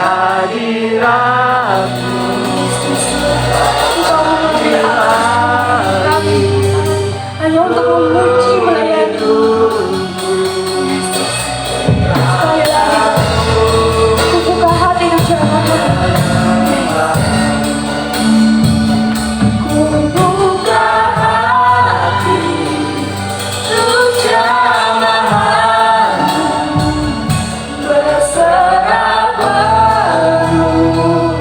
hadiratmu. Hanya untuk memuji melayani. Sekali lagi, ku buka hati dan janganmu. Ku buka hati untuk jamahanmu, berserah penuh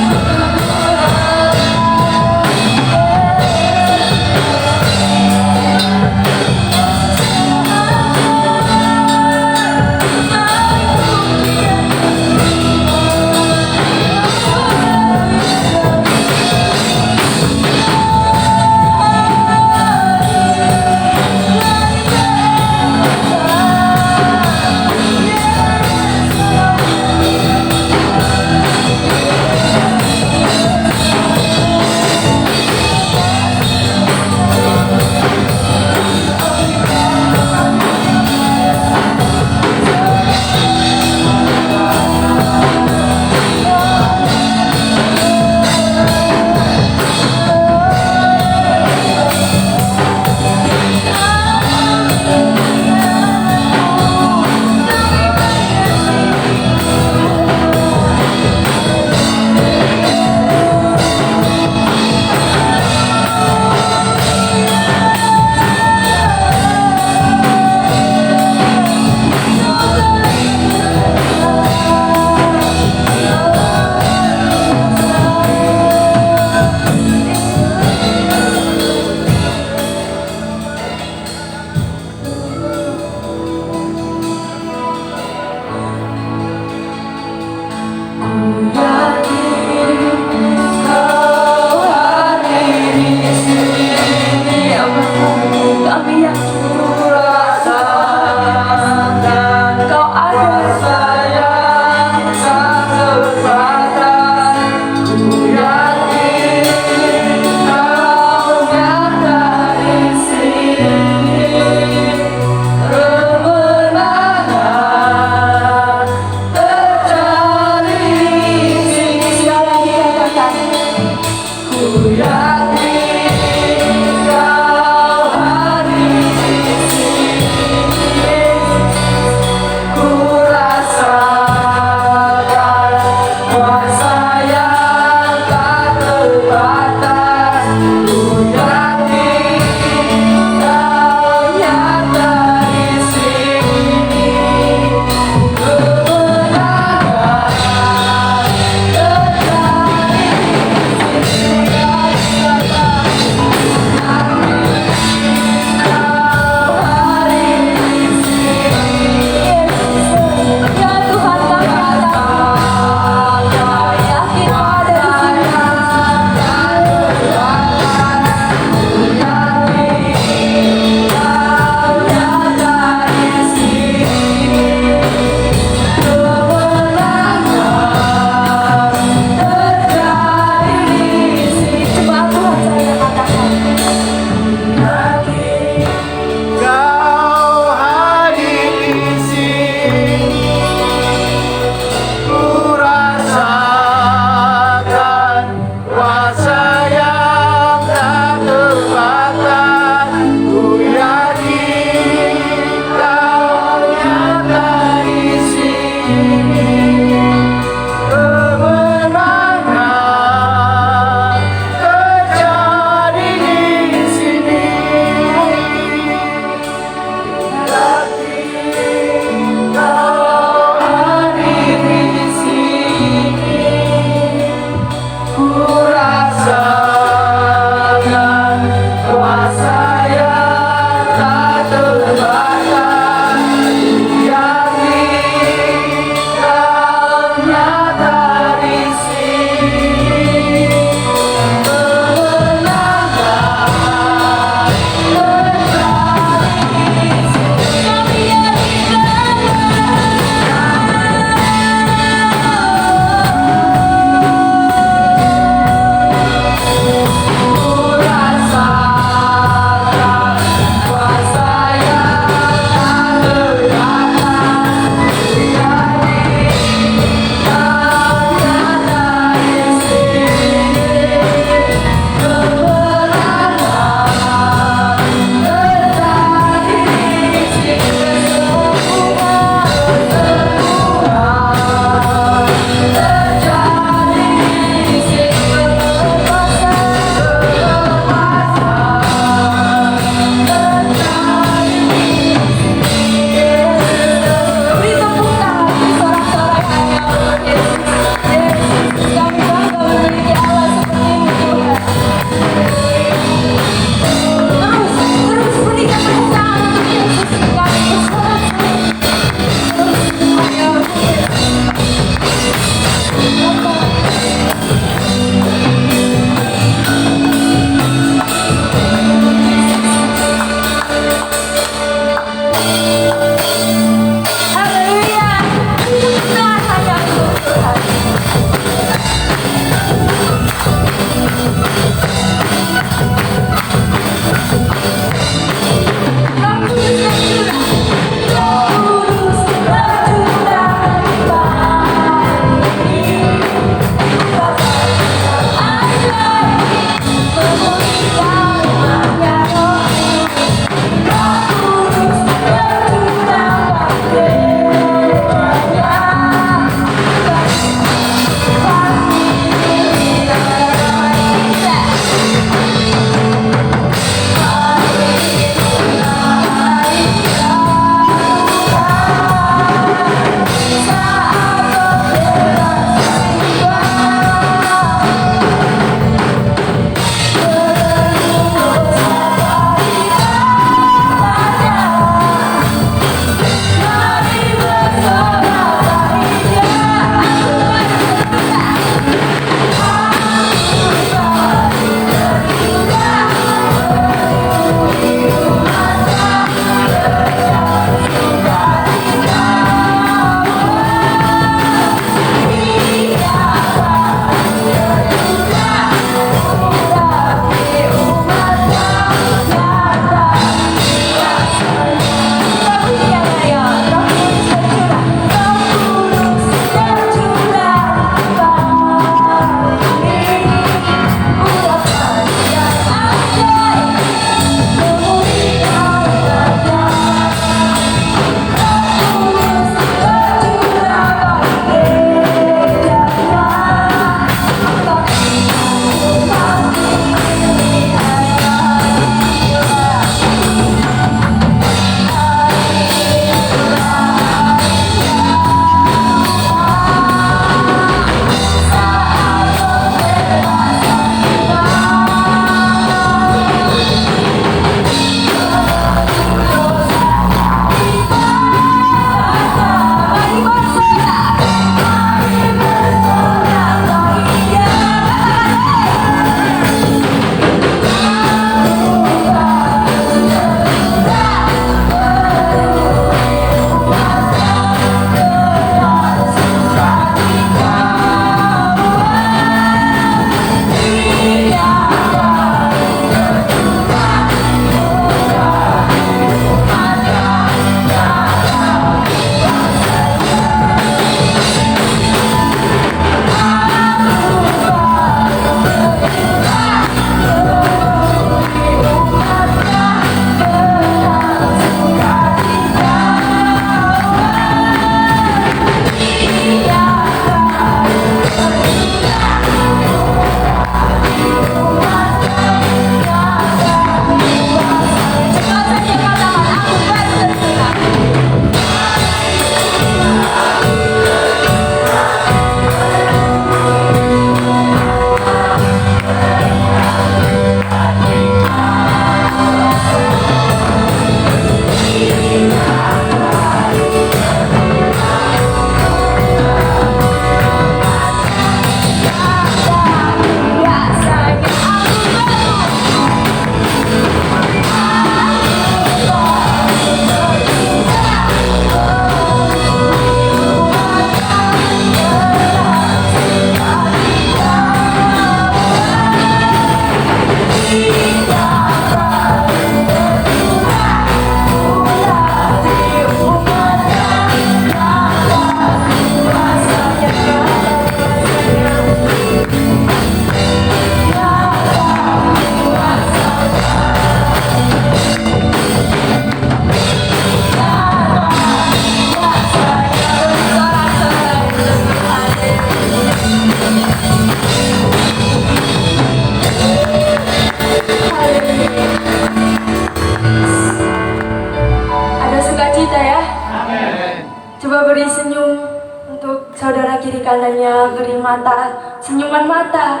saudara kiri kanannya geri mata, senyuman mata.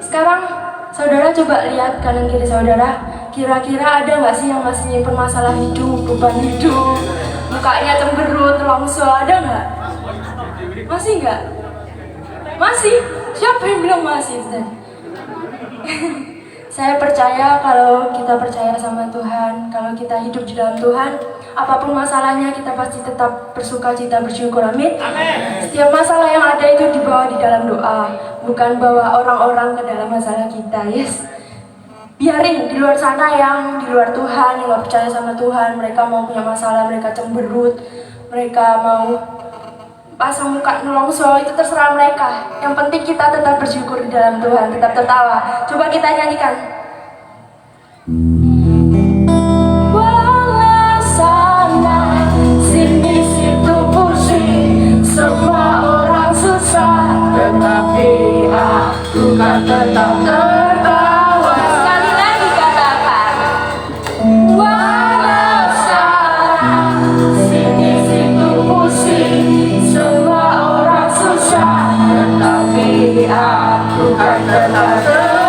Sekarang saudara coba lihat kanan kiri saudara. Kira-kira ada nggak sih yang masih nyimpen masalah hidup, beban hidup, mukanya cemberut, longso, ada nggak? Masih nggak? Masih? Siapa yang bilang masih? Saya percaya kalau kita percaya sama Tuhan, kalau kita hidup di dalam Tuhan, apapun masalahnya kita pasti tetap bersuka cita, bersyukur, amin. Setiap masalah yang ada itu dibawa di dalam doa, bukan bawa orang-orang ke dalam masalah kita, yes. Biarin di luar sana yang di luar Tuhan, yang gak percaya sama Tuhan, mereka mau punya masalah, mereka cemberut, mereka mau pasang muka nelongso, itu terserah mereka. Yang penting kita tetap bersyukur di dalam Tuhan, tetap tertawa. Coba kita nyanyikan. Walau sana sini situ pusing, semua orang susah, tetapi aku kan tetap tertawa. Sekali lagi katakan. Walau sana sini situ pusing, semua orang susah, tetapi aku kan tetap tertawa.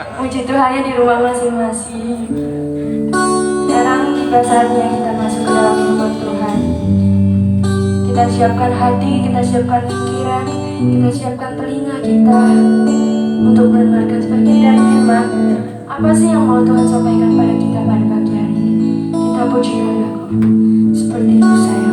Puji Tuhannya di rumah masing-masing. Sekarang tiba saatnya kita masuk ke dalam firman Tuhan. Kita siapkan hati, kita siapkan pikiran, kita siapkan telinga kita untuk mendengarkan sebagian dari firman. Apa sih yang mau Tuhan sampaikan pada kita pada pagi hari ini? Kita puji Allahku. Seperti itu sayang.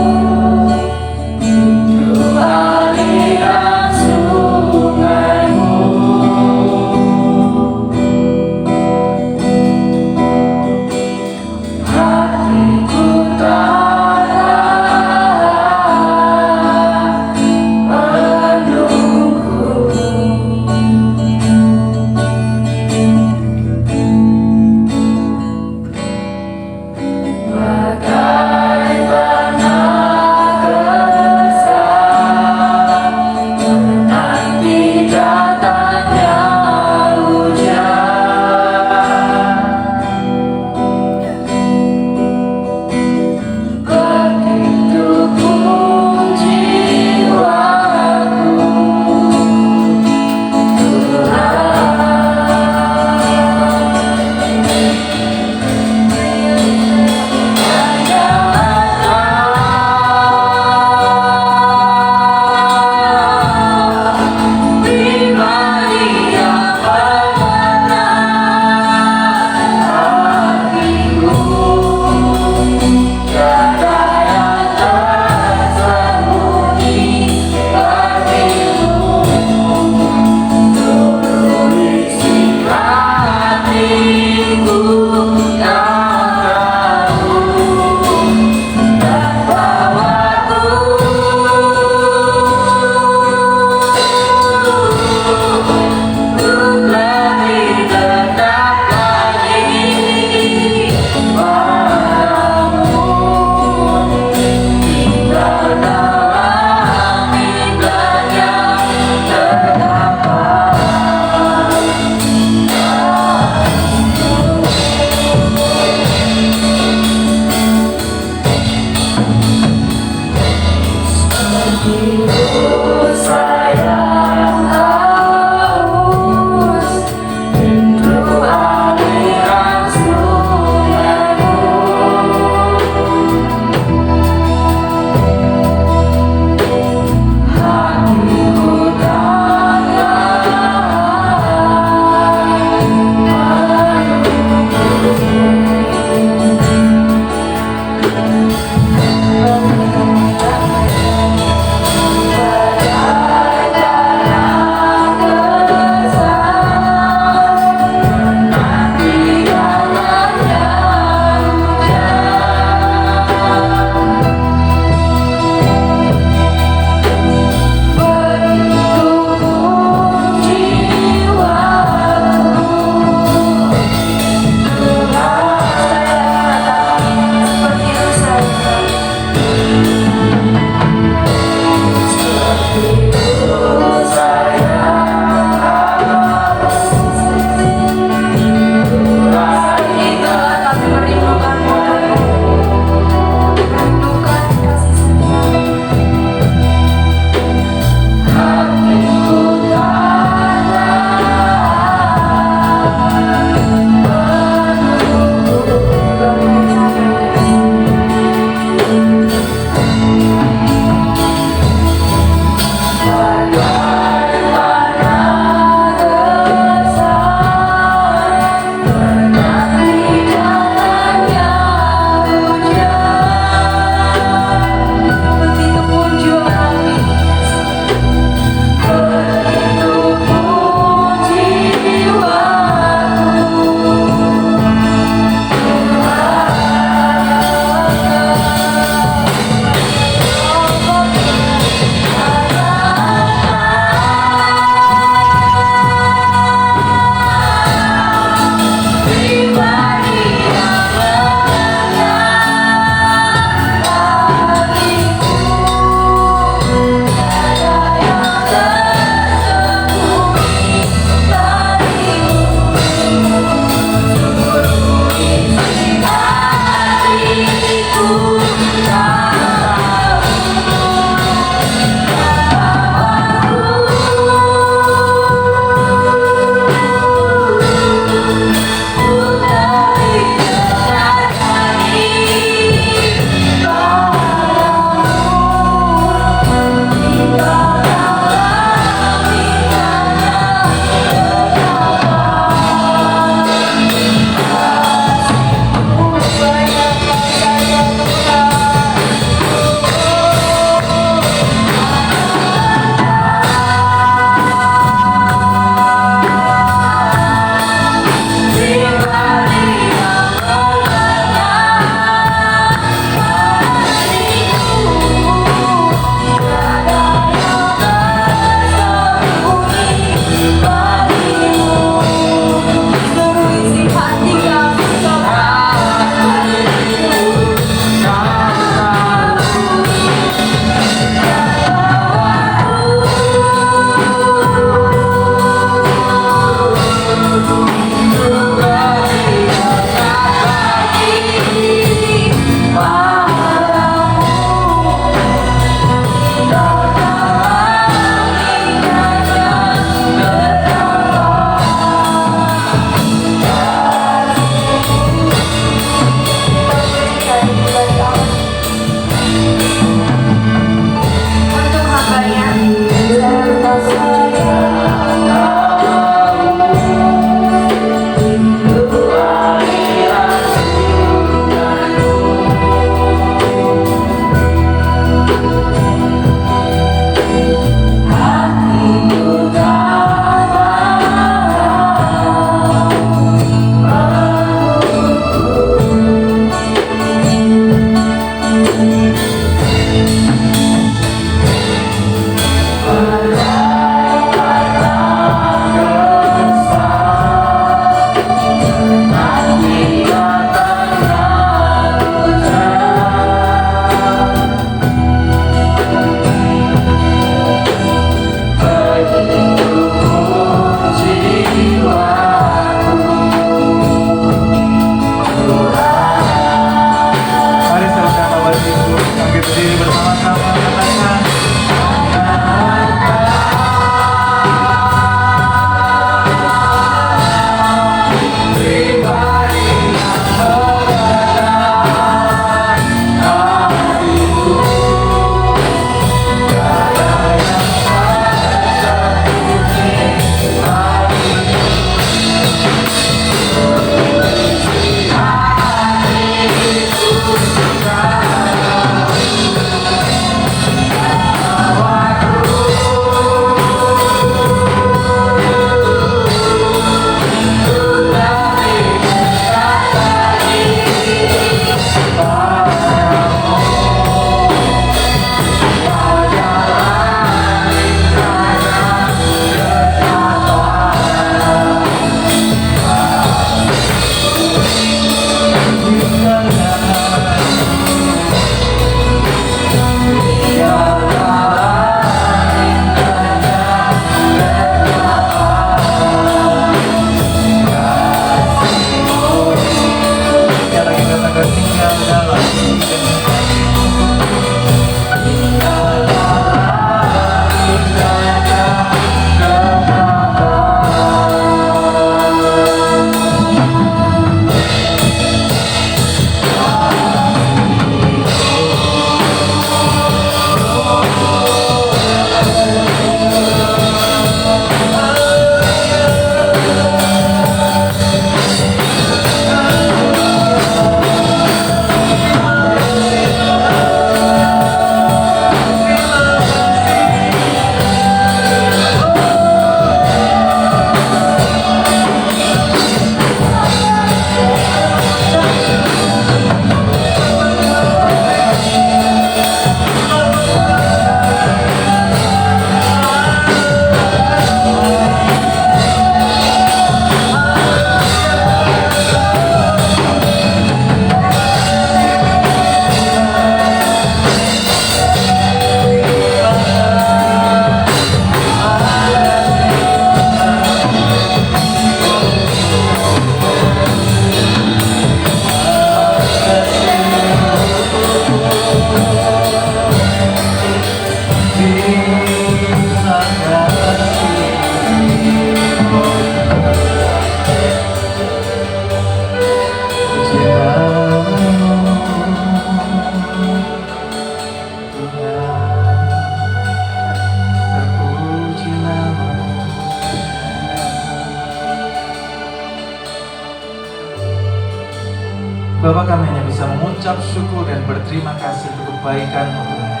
Bapa, kami hanya bisa mengucap syukur dan berterima kasih untuk kebaikan-Mu Tuhan.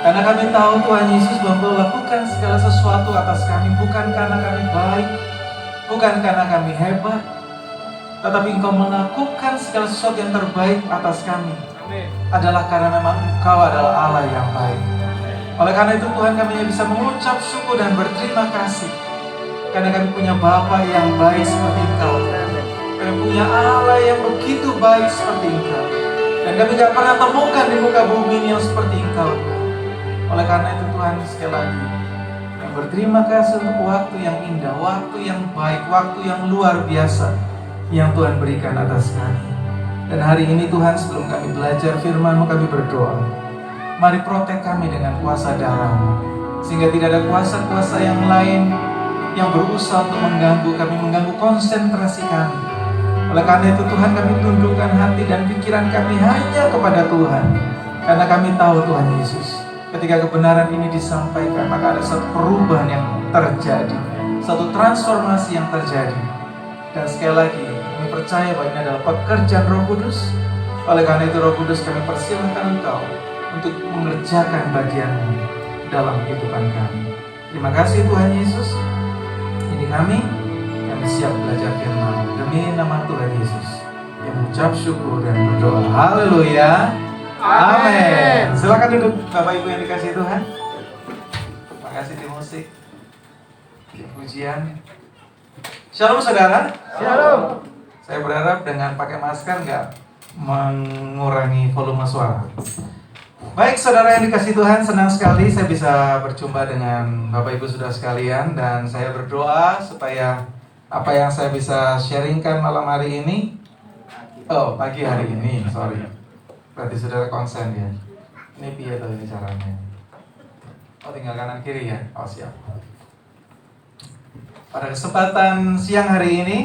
Karena kami tahu Tuhan Yesus bahwa Engkau lakukan segala sesuatu atas kami, bukan karena kami baik, bukan karena kami hebat, tetapi Engkau melakukan segala sesuatu yang terbaik atas kami. Adalah karena memang Engkau adalah Allah yang baik. Oleh karena itu Tuhan, kami hanya bisa mengucap syukur dan berterima kasih. Karena kami punya Bapa yang baik seperti Engkau. Kami punya Allah yang begitu baik seperti Engkau. Dan kami gak pernah temukan di muka bumi ini yang seperti Engkau. Oleh karena itu Tuhan, sekali lagi kami berterima kasih untuk waktu yang indah, waktu yang baik, waktu yang luar biasa yang Tuhan berikan atas kami. Dan hari ini Tuhan, sebelum kami belajar firman-Mu, kami berdoa, mari protek kami dengan kuasa darah-Mu, sehingga tidak ada kuasa-kuasa yang lain yang berusaha untuk mengganggu konsentrasi kami. Oleh karena itu Tuhan, kami tundukkan hati dan pikiran kami hanya kepada Tuhan. Karena kami tahu Tuhan Yesus, ketika kebenaran ini disampaikan, maka ada satu perubahan yang terjadi, satu transformasi yang terjadi. Dan sekali lagi, kami percaya bahwa ini adalah pekerjaan Roh Kudus. Oleh karena itu Roh Kudus, kami persilahkan Engkau untuk mengerjakan bagian-Mu dalam kehidupan kami. Terima kasih Tuhan Yesus. Ini kami siap belajar firman demi nama Tuhan Yesus yang mengucap syukur dan berdoa. Haleluya. Amin. Silakan duduk Bapak Ibu yang dikasihi Tuhan. Terima kasih di musik, di pujian. Shalom saudara. Shalom. Saya berharap dengan pakai masker nggak mengurangi volume suara. Baik saudara yang dikasihi Tuhan, senang sekali saya bisa berjumpa dengan Bapak Ibu saudara sekalian. Dan saya berdoa supaya apa yang saya bisa sharingkan malam hari ini, pagi hari ini, sorry. Berarti saudara konsen ya. Ini piye tuh ini caranya? Tinggal kanan kiri ya. Siap. Pada kesempatan siang hari ini,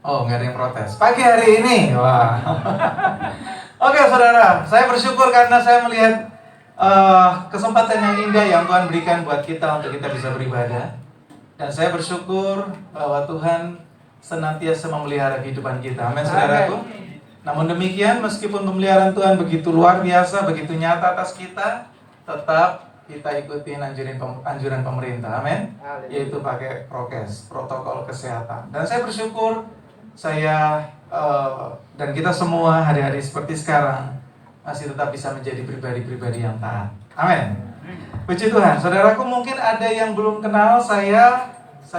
nggak ada yang protes. Pagi hari ini, wah. Oke saudara, saya bersyukur karena saya melihat kesempatan yang indah yang Tuhan berikan buat kita untuk kita bisa beribadah. Dan saya bersyukur bahwa Tuhan senantiasa memelihara kehidupan kita. Amin saudaraku. Namun demikian, meskipun pemeliharaan Tuhan begitu luar biasa, begitu nyata atas kita, tetap kita ikutin anjuran pemerintah. Amin. Yaitu pakai prokes, protokol kesehatan. Dan saya bersyukur saya dan kita semua hari-hari seperti sekarang masih tetap bisa menjadi pribadi-pribadi yang taat. Amin. Puji Tuhan, saudaraku, mungkin ada yang belum kenal saya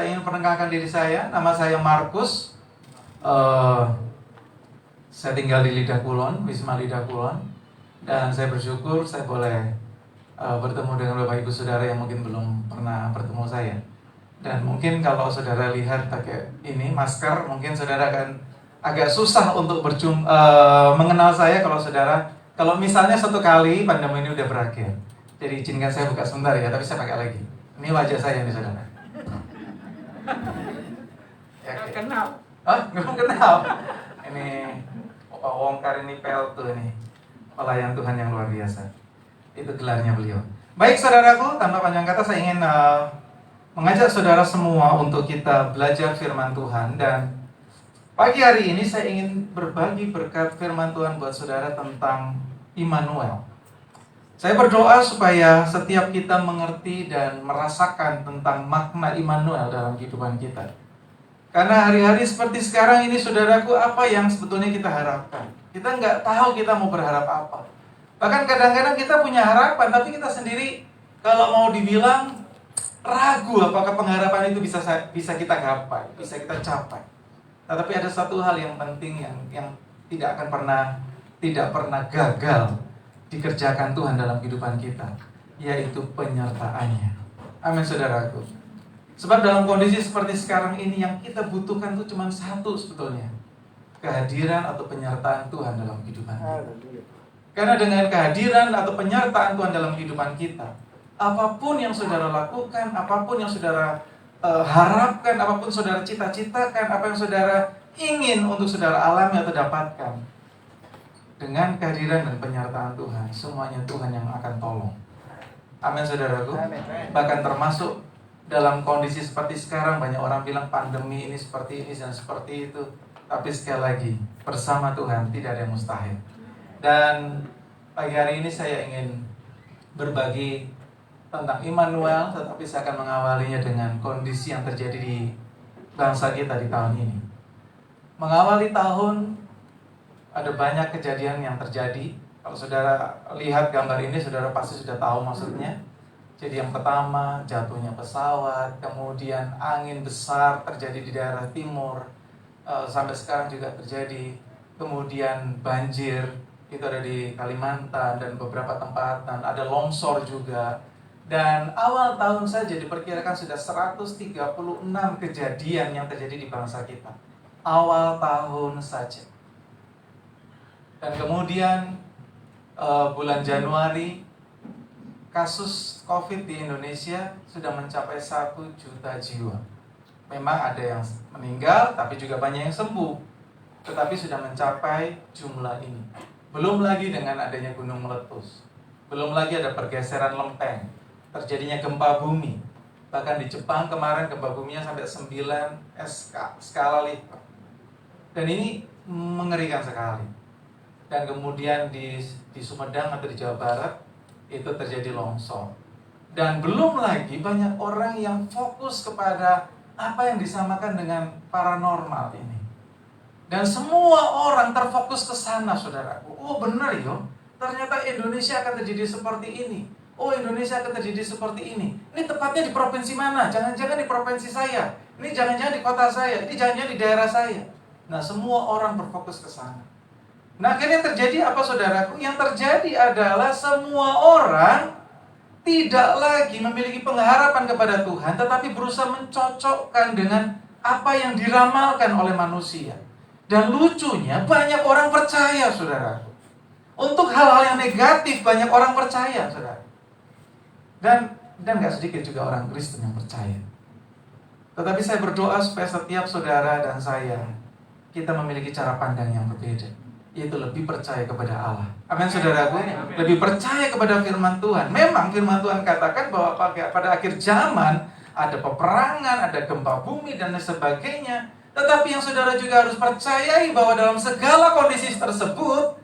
ingin perkenalkan diri saya. Nama saya Markus. Saya tinggal di Lidah Kulon, Wisma Lidah Kulon. Dan saya bersyukur saya boleh bertemu dengan Bapak Ibu Saudara yang mungkin belum pernah bertemu saya. Dan mungkin kalau saudara lihat pakai ini masker, mungkin saudara akan agak susah untuk mengenal saya kalau misalnya satu kali pandemi ini udah berakhir. Jadi izinkan saya buka sebentar ya, tapi saya pakai lagi. Ini wajah saya nih saudara. Nggak kenal. Belum kenal. Ini Wong Karini Pel tuh nih, pelayan Tuhan yang luar biasa. Itu gelarnya beliau. Baik saudaraku, tanpa panjang kata saya ingin mengajak saudara semua untuk kita belajar firman Tuhan. Dan pagi hari ini saya ingin berbagi berkat firman Tuhan buat saudara tentang Immanuel. Saya berdoa supaya setiap kita mengerti dan merasakan tentang makna Immanuel dalam kehidupan kita. Karena hari-hari seperti sekarang ini saudaraku, apa yang sebetulnya kita harapkan? Kita nggak tahu kita mau berharap apa. Bahkan kadang-kadang kita punya harapan, tapi kita sendiri kalau mau dibilang ragu apakah pengharapan itu bisa kita gapai, bisa kita capai. Tetapi ada satu hal yang penting yang tidak pernah gagal dikerjakan Tuhan dalam kehidupan kita, yaitu penyertaannya. Amin saudaraku. Sebab dalam kondisi seperti sekarang ini yang kita butuhkan itu cuma satu sebetulnya, kehadiran atau penyertaan Tuhan dalam kehidupan kita. Karena dengan kehadiran atau penyertaan Tuhan dalam kehidupan kita, apapun yang saudara lakukan, apapun yang saudara harapkan, apapun saudara cita-citakan, apa yang saudara ingin untuk saudara alami atau dapatkan, dengan kehadiran dan penyertaan Tuhan, semuanya Tuhan yang akan tolong. Amin saudaraku. Bahkan termasuk dalam kondisi seperti sekarang, banyak orang bilang pandemi ini seperti ini dan seperti itu. Tapi sekali lagi, bersama Tuhan tidak ada yang mustahil. Dan pagi hari ini saya ingin berbagi tentang Immanuel, tetapi saya akan mengawalinya dengan kondisi yang terjadi di bangsa kita di tahun ini. Mengawali tahun, ada banyak kejadian yang terjadi. Kalau saudara lihat gambar ini, saudara pasti sudah tahu maksudnya. Jadi yang pertama, jatuhnya pesawat, kemudian angin besar terjadi di daerah timur, sampai sekarang juga terjadi. Kemudian banjir, itu ada di Kalimantan dan beberapa tempat, dan ada longsor juga. Dan awal tahun saja diperkirakan sudah 136 kejadian yang terjadi di bangsa kita. Awal tahun saja. Dan kemudian bulan Januari, kasus COVID di Indonesia sudah mencapai 1 juta jiwa. Memang ada yang meninggal, tapi juga banyak yang sembuh. Tetapi sudah mencapai jumlah ini. Belum lagi dengan adanya gunung meletus. Belum lagi ada pergeseran lempeng. Terjadinya gempa bumi. Bahkan di Jepang kemarin gempa buminya sampai 9 skala Richter. Dan ini mengerikan sekali. Dan kemudian di Sumedang atau di Jawa Barat itu terjadi longsor. Dan belum lagi banyak orang yang fokus kepada apa yang disamakan dengan paranormal ini. Dan semua orang terfokus ke sana, saudaraku. Oh benar yo, ternyata Indonesia akan terjadi seperti ini. Oh Indonesia akan terjadi seperti ini. Ini tepatnya di provinsi mana? Jangan-jangan di provinsi saya. Ini jangan-jangan di kota saya. Ini jangan-jangan di daerah saya. Nah semua orang berfokus ke sana. Nah akhirnya terjadi apa saudaraku? Yang terjadi adalah semua orang tidak lagi memiliki pengharapan kepada Tuhan, tetapi berusaha mencocokkan dengan apa yang diramalkan oleh manusia. Dan lucunya banyak orang percaya saudaraku. Untuk hal-hal yang negatif banyak orang percaya saudara. Dan gak sedikit juga orang Kristen yang percaya. Tetapi saya berdoa supaya setiap saudara dan saya, kita memiliki cara pandang yang berbeda, yaitu lebih percaya kepada Allah. Amin saudaraku. Lebih percaya kepada firman Tuhan. Memang firman Tuhan katakan bahwa pada akhir zaman ada peperangan, ada gempa bumi dan sebagainya. Tetapi yang saudara juga harus percayai bahwa dalam segala kondisi tersebut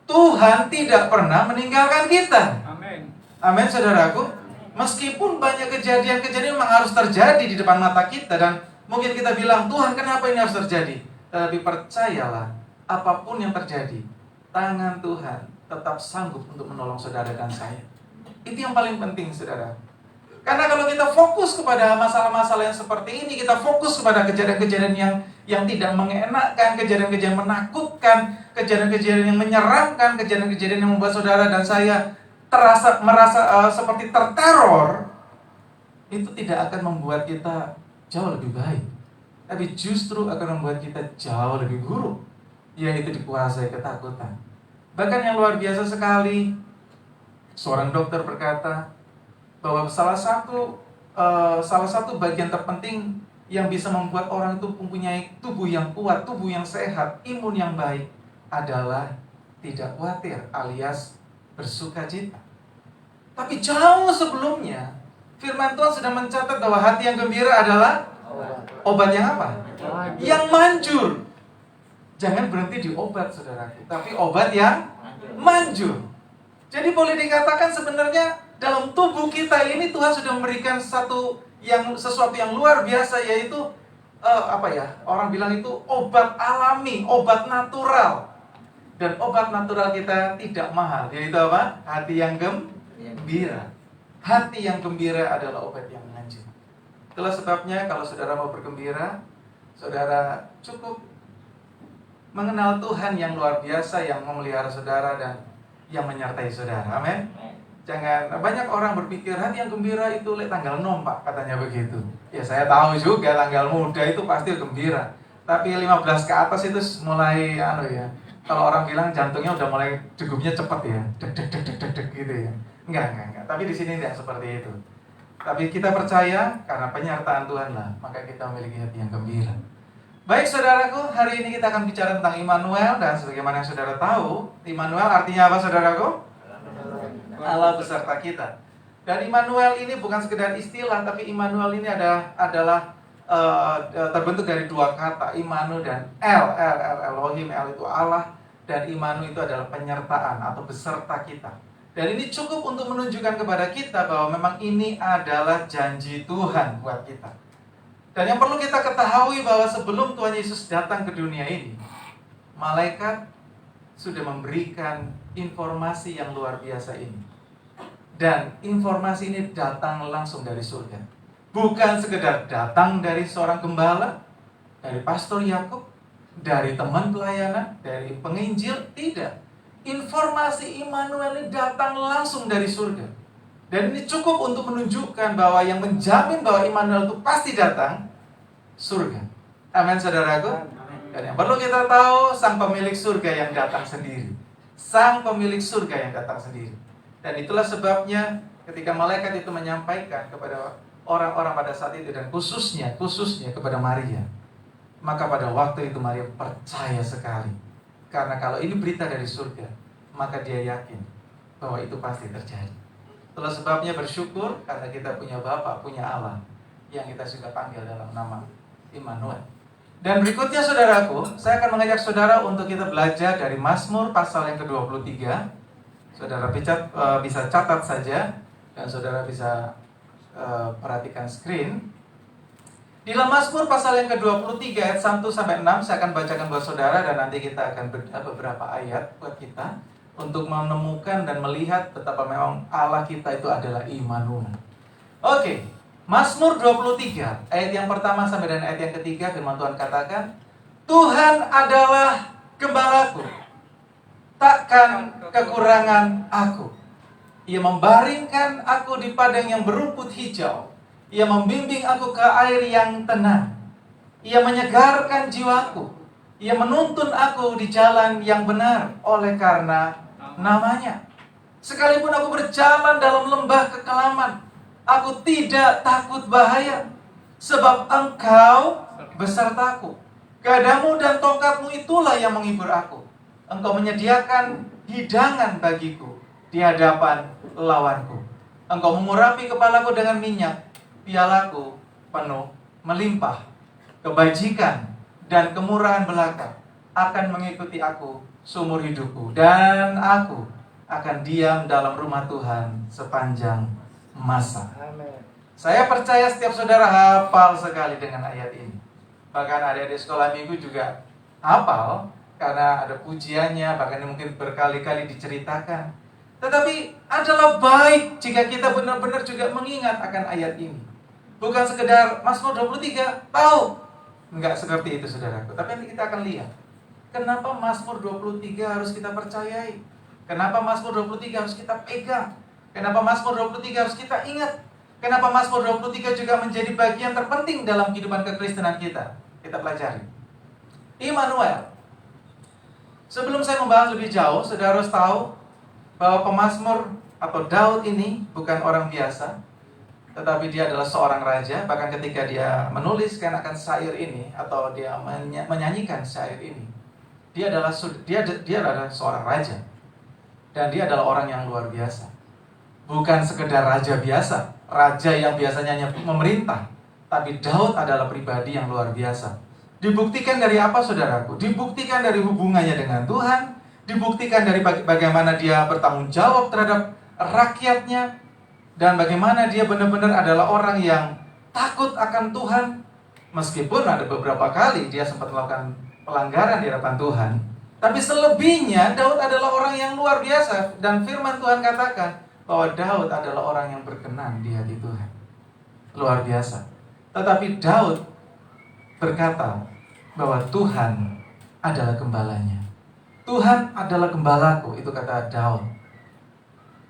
Tuhan tidak pernah meninggalkan kita. Amin. Amin saudaraku. Meskipun banyak kejadian-kejadian memang harus terjadi di depan mata kita, dan mungkin kita bilang, Tuhan kenapa ini harus terjadi? Tetapi percayalah, apapun yang terjadi, tangan Tuhan tetap sanggup untuk menolong saudara dan saya. Itu yang paling penting saudara. Karena kalau kita fokus kepada masalah-masalah yang seperti ini, kita fokus kepada kejadian-kejadian yang tidak mengenakan, kejadian-kejadian menakutkan, kejadian-kejadian yang menyeramkan, kejadian-kejadian yang membuat saudara dan saya merasa seperti terteror, itu tidak akan membuat kita jauh lebih baik, tapi justru akan membuat kita jauh lebih buruk, yaitu dikuasai ketakutan. Bahkan yang luar biasa sekali, seorang dokter berkata bahwa salah satu bagian terpenting yang bisa membuat orang itu mempunyai tubuh yang kuat, tubuh yang sehat, imun yang baik adalah tidak khawatir alias bersukacita. Tapi jauh sebelumnya firman Tuhan sudah mencatat bahwa hati yang gembira adalah obat yang apa? Yang manjur. Jangan berhenti di obat saudaraku, tapi obat yang manjur. Jadi boleh dikatakan sebenarnya dalam tubuh kita ini Tuhan sudah memberikan sesuatu yang luar biasa, yaitu orang bilang itu obat alami, obat natural. Dan obat natural kita tidak mahal, yaitu apa? Hati yang gembira. Hati yang gembira adalah obat yang manjur. Itulah sebabnya kalau saudara mau bergembira, saudara cukup mengenal Tuhan yang luar biasa, yang memelihara saudara dan yang menyertai saudara. Amin. Jangan, banyak orang berpikir hati yang gembira itu tanggal 6 Pak, katanya begitu. Ya saya tahu juga tanggal muda itu pasti gembira. Tapi 15 ke atas itu mulai kalau orang bilang jantungnya udah mulai degupnya cepat ya. Deg gitu ya. Enggak. Tapi di sini tidak seperti itu. Tapi kita percaya karena penyertaan Tuhan lah, maka kita memiliki hati yang gembira. Baik saudaraku, hari ini kita akan bicara tentang Immanuel, dan sebagaimana yang saudara tahu, Immanuel artinya apa saudaraku? Allah beserta kita. Dan Immanuel ini bukan sekedar istilah, tapi Immanuel ini adalah terbentuk dari dua kata, Imanu dan El. Elohim, El itu Allah, dan Imanu itu adalah penyertaan atau beserta kita. Dan ini cukup untuk menunjukkan kepada kita bahwa memang ini adalah janji Tuhan buat kita. Dan yang perlu kita ketahui bahwa sebelum Tuhan Yesus datang ke dunia ini, malaikat sudah memberikan informasi yang luar biasa ini. Dan informasi ini datang langsung dari surga. Bukan sekedar datang dari seorang gembala, dari pastor Yakub, dari teman pelayanan, dari penginjil, tidak. Informasi Immanuel ini datang langsung dari surga. Dan ini cukup untuk menunjukkan bahwa yang menjamin bahwa Immanuel itu pasti datang, surga. Amin, saudaraku. Dan yang perlu kita tahu, sang pemilik surga yang datang sendiri. Sang pemilik surga yang datang sendiri. Dan itulah sebabnya ketika malaikat itu menyampaikan kepada orang-orang pada saat itu, dan khususnya kepada Maria, maka pada waktu itu Maria percaya sekali. Karena kalau ini berita dari surga, maka dia yakin bahwa itu pasti terjadi. Itulah sebabnya bersyukur karena kita punya Bapa, punya Allah yang kita juga panggil dalam nama Immanuel. Dan berikutnya saudaraku, saya akan mengajak saudara untuk kita belajar dari Mazmur pasal yang ke-23. Saudara bisa catat saja, dan saudara bisa perhatikan screen. Di dalam Mazmur pasal yang ke-23 ayat 1-6 saya akan bacakan buat saudara, dan nanti kita akan bedah beberapa ayat buat kita untuk menemukan dan melihat betapa memang Allah kita itu adalah Immanuel. Oke, Mazmur 23 ayat yang pertama sampai dengan ayat yang ketiga, firman Tuhan katakan, Tuhan adalah gembalaku, takkan kekurangan aku. Ia membaringkan aku di padang yang berumput hijau. Ia membimbing aku ke air yang tenang. Ia menyegarkan jiwaku. Ia menuntun aku di jalan yang benar oleh karena namanya. Sekalipun aku berjalan dalam lembah kekelaman, aku tidak takut bahaya, sebab Engkau besertaku. Gadamu dan tongkatmu itulah yang menghibur aku. Engkau menyediakan hidangan bagiku di hadapan lawanku. Engkau mengurapi kepalaku dengan minyak, pialaku penuh melimpah. Kebajikan dan kemurahan belaka akan mengikuti aku seumur hidupku, dan aku akan diam dalam rumah Tuhan sepanjang masa. Amin. Saya percaya setiap saudara hafal sekali dengan ayat ini. Bahkan adik-adik sekolah minggu juga hafal, karena ada pujiannya, bahkan mungkin berkali-kali diceritakan. Tetapi adalah baik jika kita benar-benar juga mengingat akan ayat ini. Bukan sekedar Mazmur 23, tahu. Enggak seperti itu saudaraku. Tapi nanti kita akan lihat, kenapa Mazmur 23 harus kita percayai. Kenapa Mazmur 23 harus kita pegang. Kenapa Mazmur 23 harus kita ingat. Kenapa Mazmur 23 juga menjadi bagian terpenting dalam kehidupan kekristenan kita. Kita pelajari. Immanuel. Sebelum saya membahas lebih jauh, saudara harus tahu bahwa pemazmur atau Daud ini bukan orang biasa, tetapi dia adalah seorang raja. Bahkan ketika dia menuliskan akan syair ini, atau dia menyanyikan syair ini, dia adalah seorang raja. Dan dia adalah orang yang luar biasa. Bukan sekedar raja biasa, raja yang biasanya hanya memerintah, tapi Daud adalah pribadi yang luar biasa. Dibuktikan dari apa saudaraku? Dibuktikan dari hubungannya dengan Tuhan, dibuktikan dari bagaimana dia bertanggung jawab terhadap rakyatnya, dan bagaimana dia benar-benar adalah orang yang takut akan Tuhan. Meskipun ada beberapa kali dia sempat melakukan pelanggaran di hadapan Tuhan, tapi selebihnya Daud adalah orang yang luar biasa. Dan firman Tuhan katakan bahwa Daud adalah orang yang berkenan di hati Tuhan. Luar biasa. Tetapi Daud berkata bahwa Tuhan adalah gembalanya. Tuhan adalah gembalaku, itu kata Daud.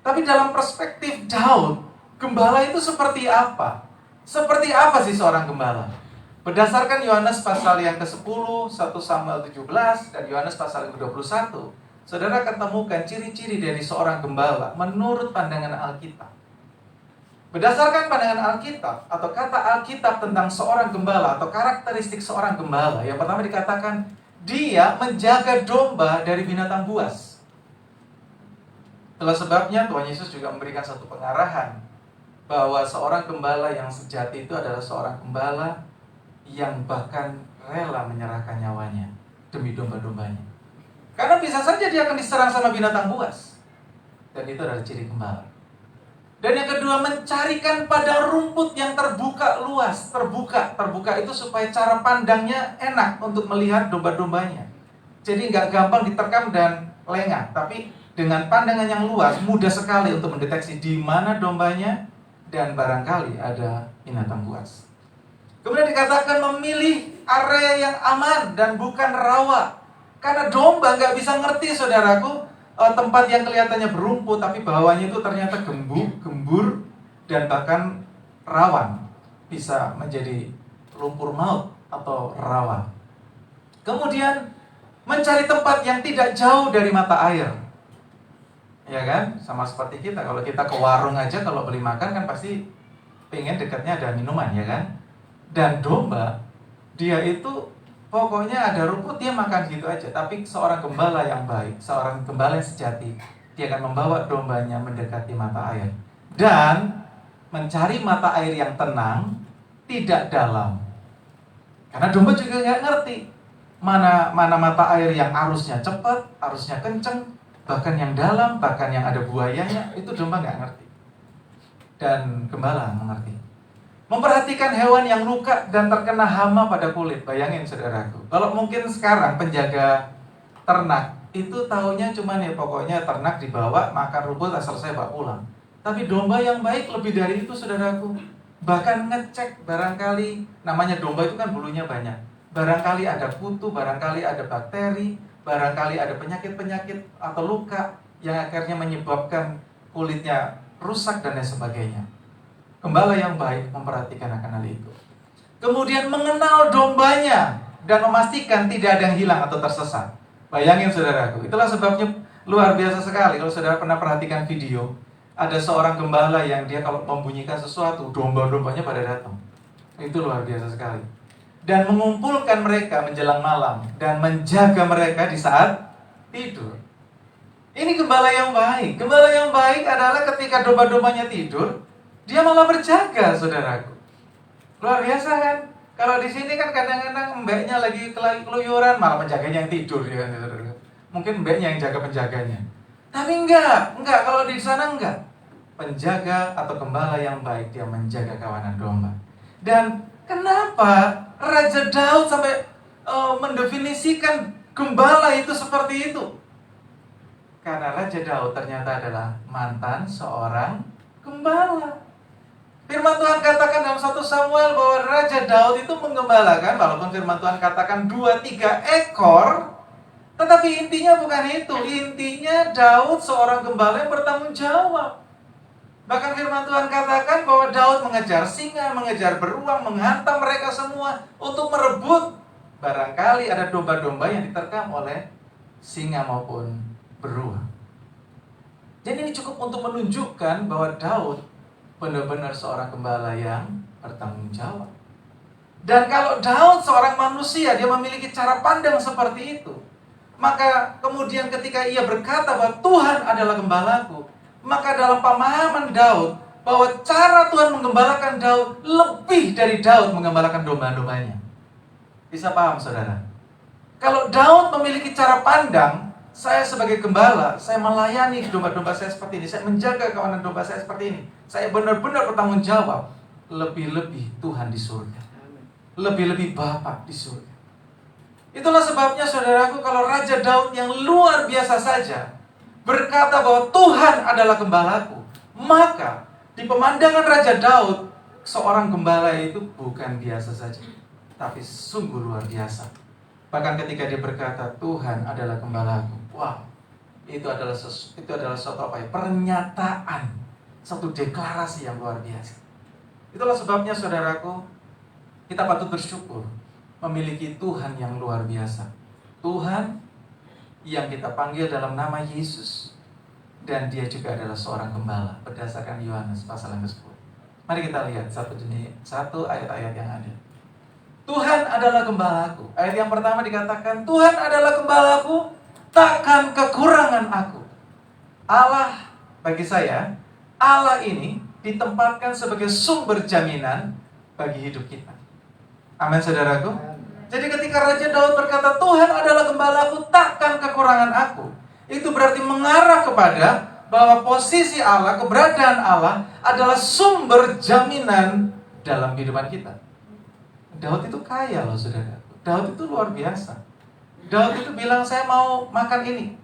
Tapi dalam perspektif Daud, gembala itu seperti apa? Seperti apa sih seorang gembala? Berdasarkan Yohanes pasal yang ke-10, 1 Samuel 17, dan Yohanes pasal yang ke-21, saudara akan temukan ciri-ciri dari seorang gembala menurut pandangan Alkitab. Berdasarkan pandangan Alkitab, atau kata Alkitab tentang seorang gembala, atau karakteristik seorang gembala, yang pertama dikatakan, dia menjaga domba dari binatang buas. Itulah sebabnya Tuhan Yesus juga memberikan satu pengarahan, bahwa seorang gembala yang sejati itu adalah seorang gembala yang bahkan rela menyerahkan nyawanya demi domba-dombanya. Karena bisa saja dia akan diserang sama binatang buas. Dan itu adalah ciri gembala. Dan yang kedua, mencarikan padang rumput yang terbuka luas. Terbuka itu supaya cara pandangnya enak untuk melihat domba-dombanya. Jadi nggak gampang diterkam dan lengah, tapi dengan pandangan yang luas, mudah sekali untuk mendeteksi di mana dombanya dan barangkali ada binatang buas. Kemudian dikatakan memilih area yang aman dan bukan rawa. Karena domba nggak bisa ngerti, saudaraku, tempat yang kelihatannya berumput tapi bawahnya itu ternyata gembur dan bahkan rawan, bisa menjadi lumpur maut atau rawa. Kemudian mencari tempat yang tidak jauh dari mata air. Ya kan? Sama seperti kita, kalau kita ke warung aja kalau beli makan kan pasti pengen dekatnya ada minuman, ya kan? Dan domba, dia itu pokoknya ada rumput dia makan gitu aja. Tapi seorang gembala yang baik, seorang gembala yang sejati, dia akan membawa dombanya mendekati mata air dan mencari mata air yang tenang, tidak dalam. Karena domba juga nggak ngerti mana mata air yang arusnya cepat, arusnya kenceng, bahkan yang dalam, bahkan yang ada buayanya, itu domba nggak ngerti. Dan gembala mengerti. Memperhatikan hewan yang luka dan terkena hama pada kulit. Bayangin, saudaraku, kalau mungkin sekarang penjaga ternak itu taunya cuman ya pokoknya ternak dibawa makan rumput asal saya bawa pulang. Tapi domba yang baik lebih dari itu, saudaraku. Bahkan ngecek barangkali, namanya domba itu kan bulunya banyak, barangkali ada kutu, barangkali ada bakteri, barangkali ada penyakit-penyakit atau luka yang akhirnya menyebabkan kulitnya rusak dan lain sebagainya. Gembala yang baik memperhatikan akan hal itu. Kemudian mengenal dombanya dan memastikan tidak ada yang hilang atau tersesat. Bayangin, saudaraku, itulah sebabnya luar biasa sekali. Kalau saudara pernah perhatikan video, ada seorang gembala yang dia kalau membunyikan sesuatu, domba-dombanya pada datang. Itu luar biasa sekali. Dan mengumpulkan mereka menjelang malam dan menjaga mereka di saat tidur. Ini gembala yang baik. Gembala yang baik adalah ketika domba-dombanya tidur, dia malah berjaga, saudaraku. Luar biasa kan? Kalau di sini kan kadang-kadang mbaknya lagi keluyuran, malah penjaganya yang tidur, ya kan, saudara. Mungkin mbaknya yang jaga penjaganya. Tapi enggak. Kalau di sana enggak. Penjaga atau gembala yang baik, dia menjaga kawanan domba. Dan kenapa Raja Daud sampai mendefinisikan gembala itu seperti itu? Karena Raja Daud ternyata adalah mantan seorang gembala. Firman Tuhan katakan dalam 1 Samuel bahwa Raja Daud itu menggembalakan, walaupun firman Tuhan katakan 2-3 ekor, tetapi intinya bukan itu. Intinya Daud seorang gembala yang bertanggung jawab. Bahkan firman Tuhan katakan bahwa Daud mengejar singa, mengejar beruang, menghantam mereka semua untuk merebut. Barangkali ada domba-domba yang diterkam oleh singa maupun beruang. Jadi ini cukup untuk menunjukkan bahwa Daud benar-benar seorang gembala yang bertanggung jawab. Dan kalau Daud seorang manusia, dia memiliki cara pandang seperti itu, maka kemudian ketika ia berkata bahwa Tuhan adalah gembalaku, maka dalam pemahaman Daud bahwa cara Tuhan menggembalakan Daud lebih dari Daud menggembalakan domba-dombanya. Bisa paham, saudara? Kalau Daud memiliki cara pandang, saya sebagai gembala, saya melayani domba-domba saya seperti ini, saya menjaga kawanan domba saya seperti ini, saya benar-benar bertanggung jawab. Lebih-lebih Tuhan di surga, lebih-lebih Bapa di surga. Itulah sebabnya, saudaraku, kalau Raja Daud yang luar biasa saja berkata bahwa Tuhan adalah gembalaku, maka di pemandangan Raja Daud, seorang gembala itu bukan biasa saja, tapi sungguh luar biasa. Bahkan ketika dia berkata Tuhan adalah gembalaku, wow, itu adalah suatu pernyataan, satu deklarasi yang luar biasa. Itulah sebabnya, saudaraku, kita patut bersyukur memiliki Tuhan yang luar biasa. Tuhan yang kita panggil dalam nama Yesus, dan dia juga adalah seorang gembala berdasarkan Yohanes pasal yang ke-10. Mari kita lihat satu ayat-ayat yang ada. Tuhan adalah gembalaku. Ayat yang pertama dikatakan, Tuhan adalah gembalaku, takkan kekurangan aku. Allah, bagi saya, Allah ini ditempatkan sebagai sumber jaminan bagi hidup kita. Amin saudaraku. Jadi ketika Raja Daud berkata, Tuhan adalah gembalaku, takkan kekurangan aku, itu berarti mengarah kepada bahwa posisi Allah, keberadaan Allah adalah sumber jaminan dalam kehidupan kita. Daud itu kaya loh saudara. Daud itu luar biasa. Daud itu bilang, saya mau makan ini,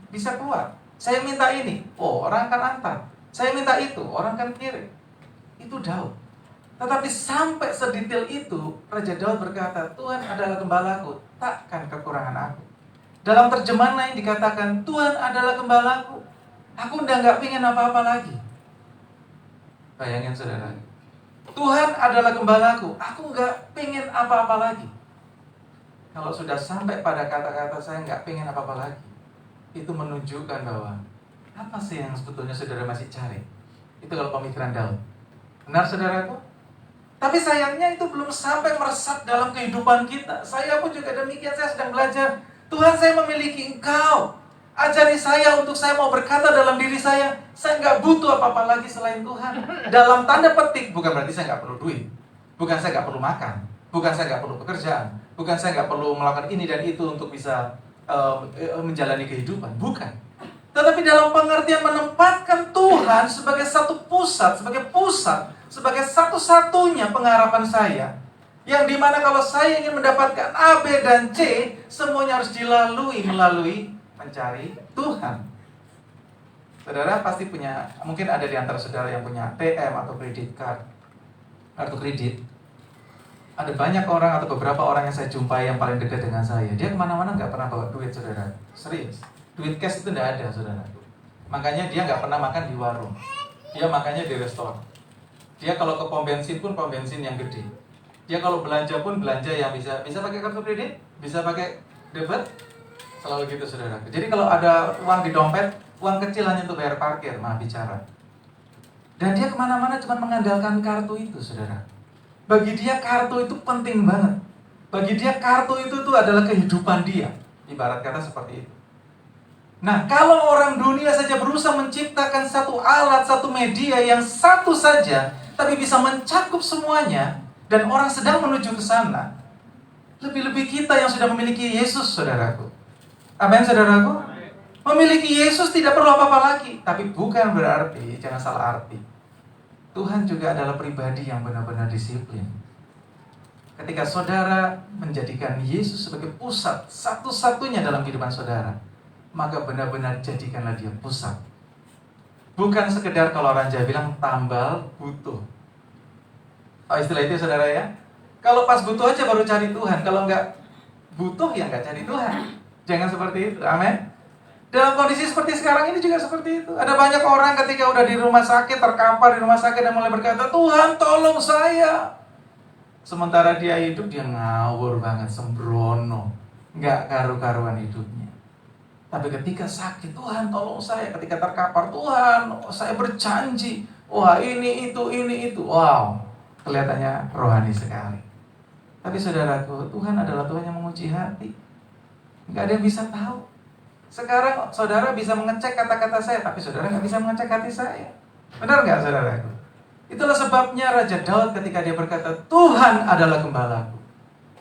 bisa keluar. Saya minta ini, oh orang akan antar. Saya minta itu, orang akan kirim. Itu Daud. Tetapi sampai sedetail itu, Raja Daud berkata, Tuhan adalah gembalaku, takkan kekurangan aku. Dalam terjemahan lain dikatakan, Tuhan adalah gembalaku, aku udah gak pengen apa-apa lagi. Bayangin saudara, Tuhan adalah gembalaku, aku gak pengen apa-apa lagi. Kalau sudah sampai pada kata-kata saya gak pengen apa-apa lagi, itu menunjukkan bahwa apa sih yang sebetulnya saudara masih cari? Itu kalau pemikiran Daud. Benar saudaraku? Tapi sayangnya itu belum sampai meresap dalam kehidupan kita. Saya pun juga demikian, saya sedang belajar. Tuhan, saya memiliki Engkau. Ajari saya untuk saya mau berkata dalam diri saya nggak butuh apa-apa lagi selain Tuhan. Dalam tanda petik, bukan berarti saya nggak perlu duit. Bukan saya nggak perlu makan. Bukan saya nggak perlu pekerjaan. Bukan saya nggak perlu melakukan ini dan itu untuk bisa menjalani kehidupan. Bukan. Tetapi dalam pengertian menempatkan Tuhan sebagai satu pusat, sebagai satu-satunya pengharapan saya. Yang dimana kalau saya ingin mendapatkan A, B, dan C, semuanya harus dilalui melalui mencari Tuhan. Saudara pasti punya, mungkin ada di antara saudara yang punya ATM atau kredit card, kartu kredit. Ada banyak orang atau beberapa orang yang saya jumpai yang paling dekat dengan saya. Dia kemana-mana nggak pernah bawa duit, saudara. Serius. Duit cash itu nggak ada, saudara. Makanya dia nggak pernah makan di warung. Dia makannya di restoran. Dia kalau ke pom bensin yang gede. Dia kalau belanja pun belanja yang bisa pakai kartu kredit, bisa pakai debit. Selalu gitu, saudara. Jadi kalau ada uang di dompet, uang kecil hanya untuk bayar parkir, malah bicara. Dan dia kemana-mana cuma mengandalkan kartu itu, saudara. Bagi dia kartu itu penting banget. Bagi dia kartu itu adalah kehidupan dia. Ibarat kata seperti itu. Nah, kalau orang dunia saja berusaha menciptakan satu alat, satu media yang satu saja, tapi bisa mencakup semuanya, dan orang sedang menuju ke sana, lebih-lebih kita yang sudah memiliki Yesus, saudaraku. Amin, saudaraku. Memiliki Yesus tidak perlu apa-apa lagi. Tapi bukan berarti, jangan salah arti, Tuhan juga adalah pribadi yang benar-benar disiplin. Ketika saudara menjadikan Yesus sebagai pusat satu-satunya dalam kehidupan saudara, maka benar-benar jadikanlah dia pusat. Bukan sekedar kalau orang Jawa bilang tambal butuh. Tahu istilah itu, saudara ya? Kalau pas butuh aja baru cari Tuhan. Kalau nggak butuh ya nggak cari Tuhan. Jangan seperti itu. Amin. Dalam kondisi seperti sekarang ini juga seperti itu. Ada banyak orang ketika udah di rumah sakit, terkapar di rumah sakit dan mulai berkata, Tuhan tolong saya. Sementara dia hidup, dia ngawur banget, sembrono, nggak karu-karuan hidupnya. Tapi ketika sakit, Tuhan tolong saya. Ketika terkapar, Tuhan saya berjanji. Wah ini itu. Wow, kelihatannya rohani sekali. Tapi saudaraku, Tuhan adalah Tuhan yang menguji hati. Nggak ada yang bisa tahu. Sekarang saudara bisa mengecek kata-kata saya, tapi saudara nggak bisa mengecek hati saya. Benar nggak, saudaraku? Itulah sebabnya Raja Daud ketika dia berkata, Tuhan adalah gembalaku,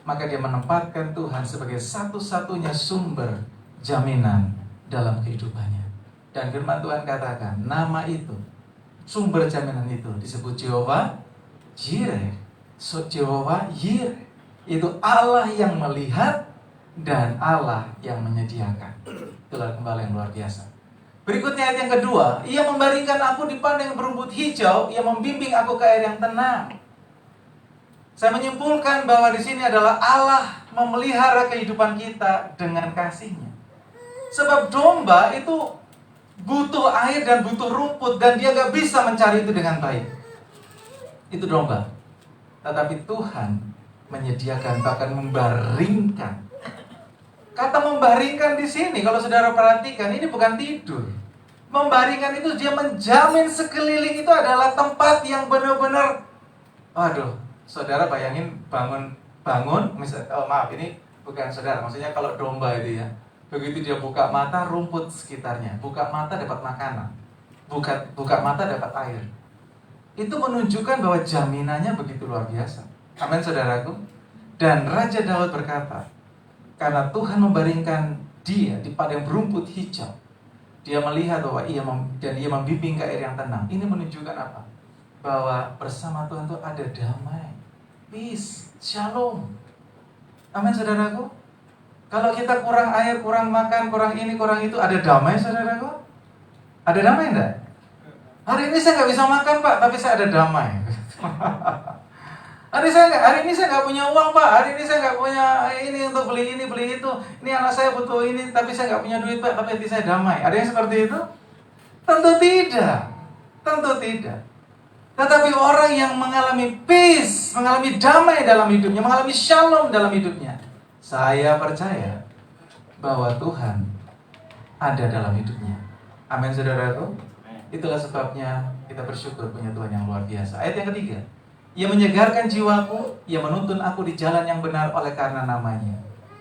maka dia menempatkan Tuhan sebagai satu-satunya sumber jaminan dalam kehidupannya. Dan firman Tuhan katakan, nama itu, sumber jaminan itu disebut Jehovah Jireh. Jehovah Jireh, itu Allah yang melihat dan Allah yang menyediakan. Itulah gembala yang luar biasa. Berikutnya ayat yang kedua, ia membaringkan aku di padang berumput hijau, ia membimbing aku ke air yang tenang. Saya menyimpulkan bahwa di sini adalah Allah memelihara kehidupan kita dengan kasih-Nya. Sebab domba itu butuh air dan butuh rumput, dan dia gak bisa mencari itu dengan baik. Itu domba. Tetapi Tuhan menyediakan, bahkan membaringkan. Kata membaringkan di sini, kalau saudara perhatikan, ini bukan tidur. Membaringkan itu dia menjamin sekeliling itu adalah tempat yang benar-benar. Aduh, saudara bayangin bangun, maaf ini bukan saudara, maksudnya kalau domba itu ya, begitu dia buka mata, rumput sekitarnya, buka mata dapat makanan, buka mata dapat air. Itu menunjukkan bahwa jaminannya begitu luar biasa. Amin, saudaraku. Dan Raja Daud berkata, karena Tuhan membaringkan dia di padang berumput hijau, dia melihat bahwa dan ia membimbing ke air yang tenang. Ini menunjukkan apa? Bahwa bersama Tuhan itu ada damai, peace, shalom. Amin, saudaraku. Kalau kita kurang air, kurang makan, kurang ini, kurang itu, ada damai, saudaraku? Ada damai enggak? Hari ini saya nggak bisa makan, Pak, tapi saya ada damai. Hari ini saya nggak punya uang, Pak. Hari ini saya nggak punya ini untuk beli ini, beli itu. Ini anak saya butuh ini, tapi saya nggak punya duit, Pak. Tapi hati saya damai. Ada yang seperti itu? Tentu tidak. Tentu tidak. Tetapi orang yang mengalami peace, mengalami damai dalam hidupnya, mengalami shalom dalam hidupnya, saya percaya bahwa Tuhan ada dalam hidupnya. Amin, saudaraku. Itulah sebabnya kita bersyukur punya Tuhan yang luar biasa. Ayat yang ketiga. Ia menyegarkan jiwaku, ia menuntun aku di jalan yang benar oleh karena namanya.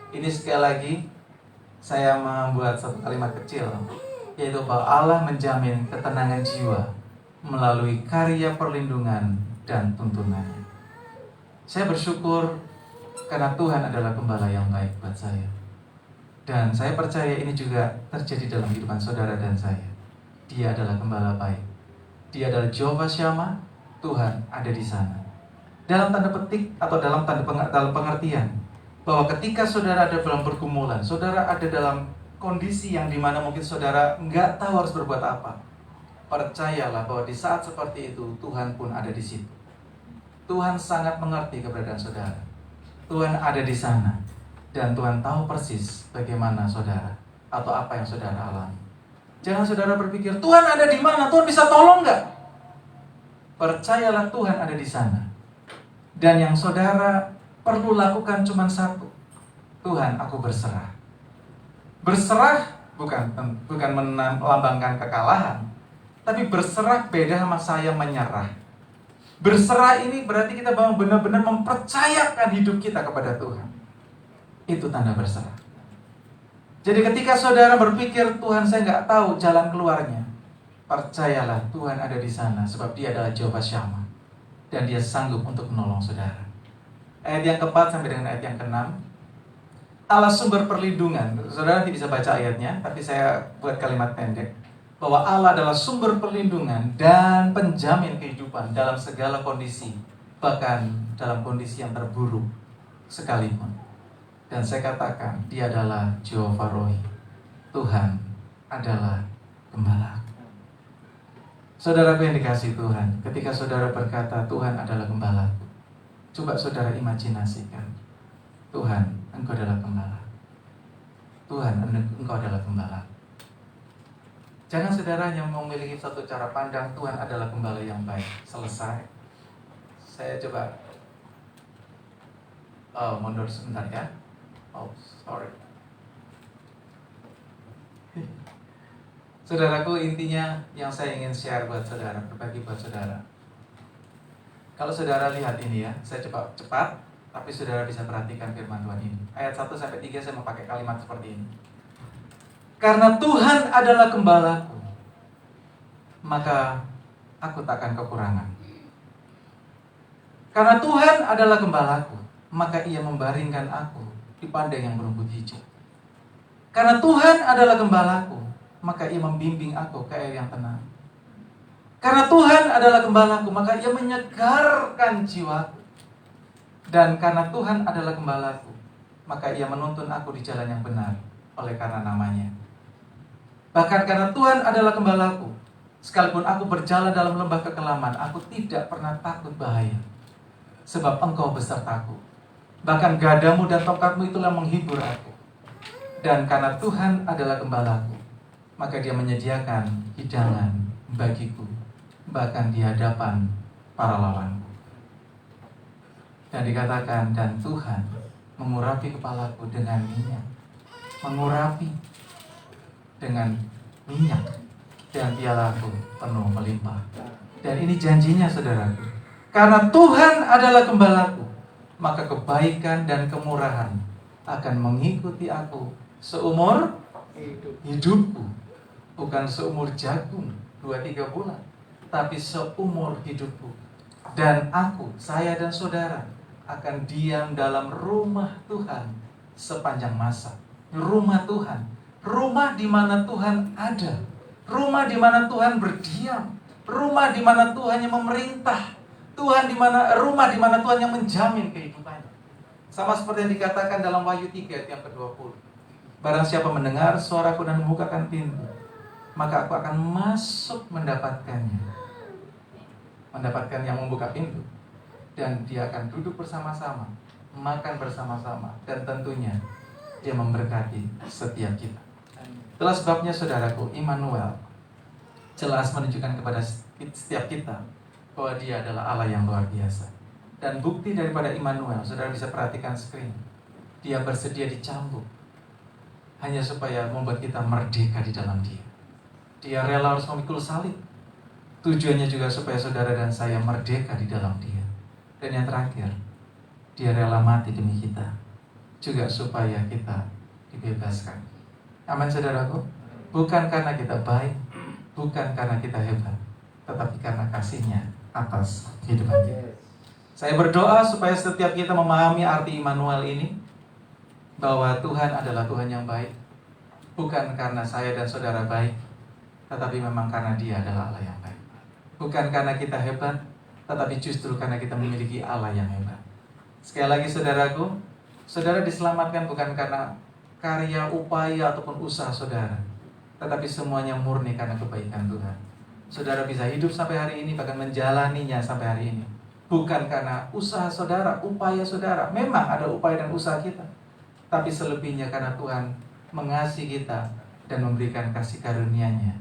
Ini sekali lagi saya membuat satu kalimat kecil, yaitu bahwa Allah menjamin ketenangan jiwa melalui karya perlindungan dan tuntunannya. Saya bersyukur karena Tuhan adalah gembala yang baik buat saya. Dan saya percaya ini juga terjadi dalam kehidupan saudara dan saya. Dia adalah gembala baik. Dia adalah Jehovah Shammah, Tuhan ada di sana. Dalam tanda petik atau dalam pengertian bahwa ketika saudara ada dalam pergumulan, saudara ada dalam kondisi yang dimana mungkin saudara nggak tahu harus berbuat apa, percayalah bahwa di saat seperti itu Tuhan pun ada di situ. Tuhan sangat mengerti keberadaan saudara. Tuhan ada di sana dan Tuhan tahu persis bagaimana saudara atau apa yang saudara alami. Jangan saudara berpikir Tuhan ada di mana, Tuhan bisa tolong nggak? Percayalah Tuhan ada di sana. Dan yang saudara perlu lakukan cuma satu. Tuhan, aku berserah. Berserah bukan melambangkan kekalahan, tapi berserah beda sama saya menyerah. Berserah ini berarti kita benar-benar mempercayakan hidup kita kepada Tuhan. Itu tanda berserah. Jadi ketika saudara berpikir Tuhan saya nggak tahu jalan keluarnya, percayalah Tuhan ada di sana sebab Dia adalah Jehovah Shammah dan Dia sanggup untuk menolong saudara. Ayat yang keempat sampai dengan ayat yang keenam. Allah sumber perlindungan. Saudara nanti bisa baca ayatnya, tapi saya buat kalimat pendek bahwa Allah adalah sumber perlindungan dan penjamin kehidupan dalam segala kondisi, bahkan dalam kondisi yang terburuk sekalipun. Dan saya katakan Dia adalah Jehovah Rohi. Tuhan adalah gembala. Saudaraku yang dikasihi Tuhan, ketika saudara berkata Tuhan adalah gembalaku, coba saudara imajinasikan, Tuhan, Engkau adalah gembala. Tuhan, Engkau adalah gembala. Jangan saudara hanya memiliki satu cara pandang Tuhan adalah gembala yang baik. Selesai. Saya coba mundur sebentar ya. Sorry. Saudaraku, intinya yang saya ingin share buat saudara, berbagi buat saudara. Kalau saudara lihat ini ya, saya coba cepat, tapi saudara bisa perhatikan firman Tuhan ini. Ayat 1-3 saya mau pakai kalimat seperti ini. Karena Tuhan adalah gembalaku, maka aku takkan kekurangan. Karena Tuhan adalah gembalaku, maka Ia membaringkan aku di padang yang berumput hijau. Karena Tuhan adalah gembalaku, maka Ia membimbing aku ke air yang tenang. Karena Tuhan adalah gembalaku, maka Ia menyegarkan jiwaku. Dan karena Tuhan adalah gembalaku, maka Ia menuntun aku di jalan yang benar oleh karena namanya. Bahkan karena Tuhan adalah gembalaku, sekalipun aku berjalan dalam lembah kekelaman, aku tidak pernah takut bahaya, sebab Engkau besertaku. Bahkan gadamu dan tongkatmu itulah menghibur aku. Dan karena Tuhan adalah gembalaku, maka Dia menyediakan hidangan bagiku, bahkan di hadapan para lawanku. Dan dikatakan, dan Tuhan mengurapi kepalaku dengan minyak. Mengurapi dengan minyak. Dan pialaku penuh melimpah. Dan ini janjinya saudaraku. Karena Tuhan adalah gembalaku, maka kebaikan dan kemurahan akan mengikuti aku seumur hidupku. Bukan seumur jagung 2-3 bulan, tapi seumur hidupku. Dan aku, saya dan saudara akan diam dalam rumah Tuhan sepanjang masa. Rumah Tuhan, rumah di mana Tuhan ada, rumah di mana Tuhan berdiam, rumah di mana Tuhan yang memerintah, rumah di mana Tuhan yang menjamin kehidupannya. Sama seperti yang dikatakan dalam Wahyu 3 ayat yang ke-20. Barang siapa mendengar suaraku dan membukakan pintu, maka aku akan masuk mendapatkannya. Mendapatkan yang membuka pintu. Dan dia akan duduk bersama-sama, makan bersama-sama, dan tentunya dia memberkati setiap kita. Itulah sebabnya saudaraku, Immanuel jelas menunjukkan kepada setiap kita bahwa dia adalah Allah yang luar biasa. Dan bukti daripada Immanuel, saudara bisa perhatikan screen. Dia bersedia dicambuk hanya supaya membuat kita merdeka di dalam dia. Dia rela harus memikul salib. Tujuannya juga supaya saudara dan saya merdeka di dalam dia. Dan yang terakhir, dia rela mati demi kita, juga supaya kita dibebaskan. Amin saudaraku. Bukan karena kita baik, bukan karena kita hebat, tetapi karena kasih-Nya atas kehidupan kita. Saya berdoa supaya setiap kita memahami arti Immanuel ini, bahwa Tuhan adalah Tuhan yang baik, bukan karena saya dan saudara baik, tetapi memang karena Dia adalah Allah yang baik. Bukan karena kita hebat, tetapi justru karena kita memiliki Allah yang hebat. Sekali lagi saudaraku, saudara diselamatkan bukan karena karya, upaya, ataupun usaha saudara, tetapi semuanya murni karena kebaikan Tuhan. Saudara bisa hidup sampai hari ini, bahkan menjalaninya sampai hari ini, bukan karena usaha saudara, upaya saudara. Memang ada upaya dan usaha kita, tapi selebihnya karena Tuhan mengasihi kita dan memberikan kasih karunia-Nya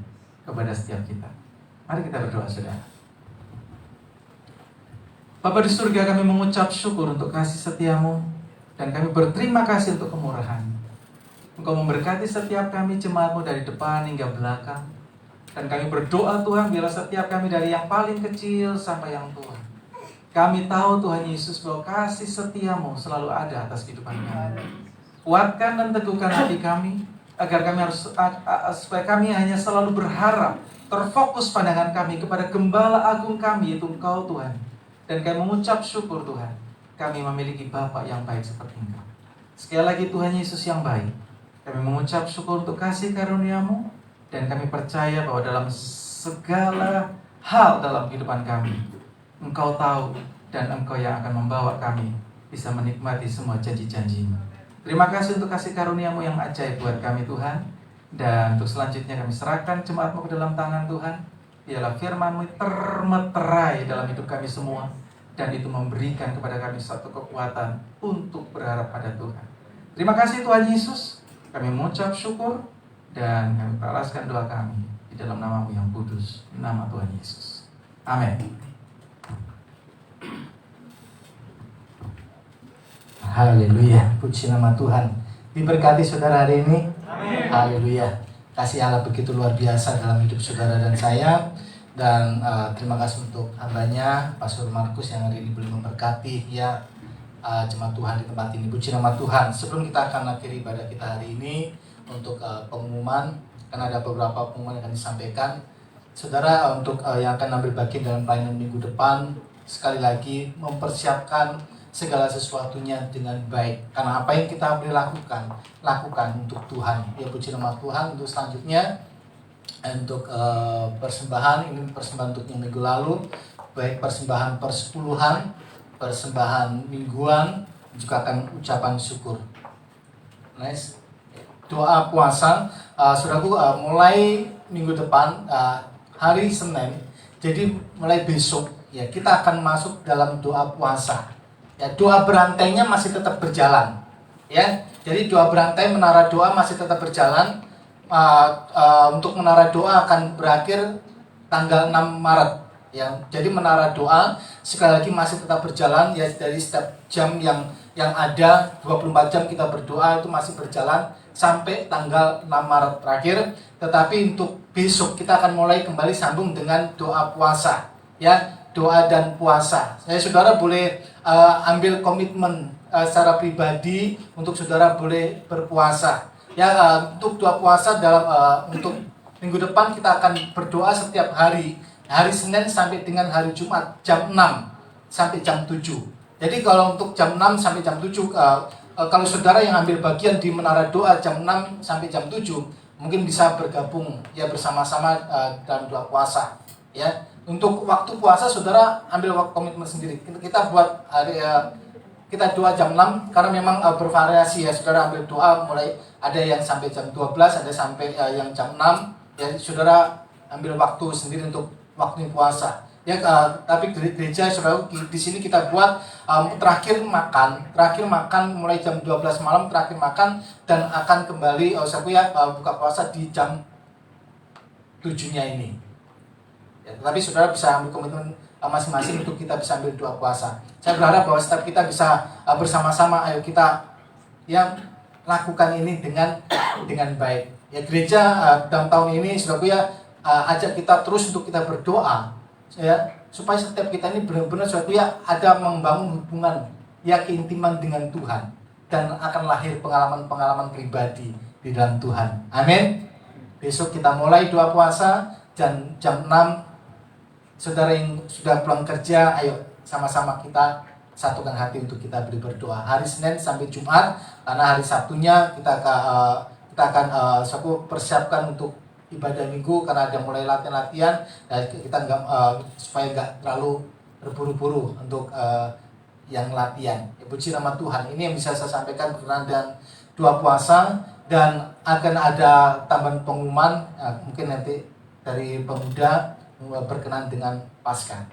kepada setiap kita. Mari kita berdoa saudara. Bapa di surga, kami mengucap syukur untuk kasih setia-Mu, dan kami berterima kasih untuk kemurahan. Engkau memberkati setiap kami jemaat-Mu dari depan hingga belakang. Dan kami berdoa Tuhan, biarlah setiap kami dari yang paling kecil sampai yang tua, kami tahu Tuhan Yesus bahwa kasih setia-Mu selalu ada atas kehidupan kami. Kuatkan dan teguhkan hati kami, agar kami supaya kami hanya selalu berharap, terfokus pandangan kami kepada Gembala Agung kami, yaitu Engkau Tuhan. Dan kami mengucap syukur Tuhan, kami memiliki Bapa yang baik seperti Engkau. Sekali lagi Tuhan Yesus yang baik, kami mengucap syukur untuk kasih karunia-Mu, dan kami percaya bahwa dalam segala hal dalam kehidupan kami, Engkau tahu, dan Engkau yang akan membawa kami bisa menikmati semua janji-janji-Mu. Terima kasih untuk kasih karunia-Mu yang ajaib buat kami Tuhan. Dan untuk selanjutnya kami serahkan jemaat-Mu ke dalam tangan Tuhan. Biarlah firman-Mu termeterai dalam hidup kami semua, dan itu memberikan kepada kami satu kekuatan untuk berharap pada Tuhan. Terima kasih Tuhan Yesus. Kami mengucap syukur, dan kami balaskan doa kami di dalam nama-Mu yang kudus, nama Tuhan Yesus. Amin. Haleluya, puji nama Tuhan. Diberkati saudara hari ini. Amin. Haleluya. Kasih Allah begitu luar biasa dalam hidup saudara dan saya. Dan terima kasih untuk hambanya Pastor Markus yang hari ini boleh memberkati ya jemaat Tuhan di tempat ini. Puji nama Tuhan. Sebelum kita akan akhiri ibadah kita hari ini, untuk pengumuman, karena ada beberapa pengumuman yang akan disampaikan. Saudara, untuk yang akan ambil bagian dalam pelayanan minggu depan, sekali lagi mempersiapkan segala sesuatunya dengan baik. Karena apa yang kita boleh lakukan untuk Tuhan. Ya, puji nama Tuhan. Untuk selanjutnya, untuk persembahan, ini persembahan untuk yang minggu lalu, baik persembahan persepuluhan, persembahan mingguan, juga akan ucapan syukur. Nice. Doa puasa, saudaraku, mulai minggu depan, hari Senin, jadi mulai besok ya kita akan masuk dalam doa puasa. Ya, doa berantainya masih tetap berjalan. Ya, jadi doa berantai menara doa masih tetap berjalan. Untuk menara doa akan berakhir tanggal 6 Maret. Ya, jadi menara doa sekali lagi masih tetap berjalan ya, dari setiap jam yang ada 24 jam kita berdoa itu masih berjalan sampai tanggal 6 Maret terakhir. Tetapi untuk besok kita akan mulai kembali sambung dengan doa puasa ya, doa dan puasa. Saudara boleh ambil komitmen secara pribadi untuk saudara boleh berpuasa ya. Untuk doa puasa dalam untuk minggu depan kita akan berdoa setiap hari Senin sampai dengan hari Jumat jam 6 sampai jam 7. Jadi kalau untuk jam 6 sampai jam 7, kalau saudara yang ambil bagian di menara doa jam 6 sampai jam 7, mungkin bisa bergabung ya bersama-sama dalam doa puasa. Ya, untuk waktu puasa saudara ambil komitmen sendiri. Kita buat hari kita doa jam 6 karena memang bervariasi ya. Saudara ambil doa mulai ada yang sampai jam 12, ada sampai yang jam 6. Ya, saudara ambil waktu sendiri untuk waktu puasa. Ya, tapi di gereja saudara di sini kita buat terakhir makan mulai jam 12 malam terakhir makan dan akan kembali buka puasa di jam 7-nya ini. Ya, tapi saudara bisa ambil komitmen masing-masing untuk kita bisa ambil doa puasa. Saya berharap bahwa setiap kita bisa bersama-sama, ayo kita yang lakukan ini dengan baik. Ya, gereja dalam tahun ini saudaraku ya ajak kita terus untuk kita berdoa. Ya, supaya setiap kita ini benar-benar suatu ya ada membangun hubungan ya keintiman dengan Tuhan dan akan lahir pengalaman-pengalaman pribadi di dalam Tuhan. Amin. Besok kita mulai doa puasa dan jam 6 saudara yang sudah pulang kerja, ayo sama-sama kita satukan hati untuk kita berdoa. Hari Senin sampai Jumat, karena hari Sabtunya kita akan persiapkan untuk ibadah minggu karena ada mulai latihan dan kita supaya nggak terlalu terburu-buru untuk yang latihan. Ya, puji nama Tuhan. Ini yang bisa saya sampaikan berkenaan dengan doa puasa dan akan ada tambahan pengumuman mungkin nanti dari pemuda berkenaan dengan Paskah.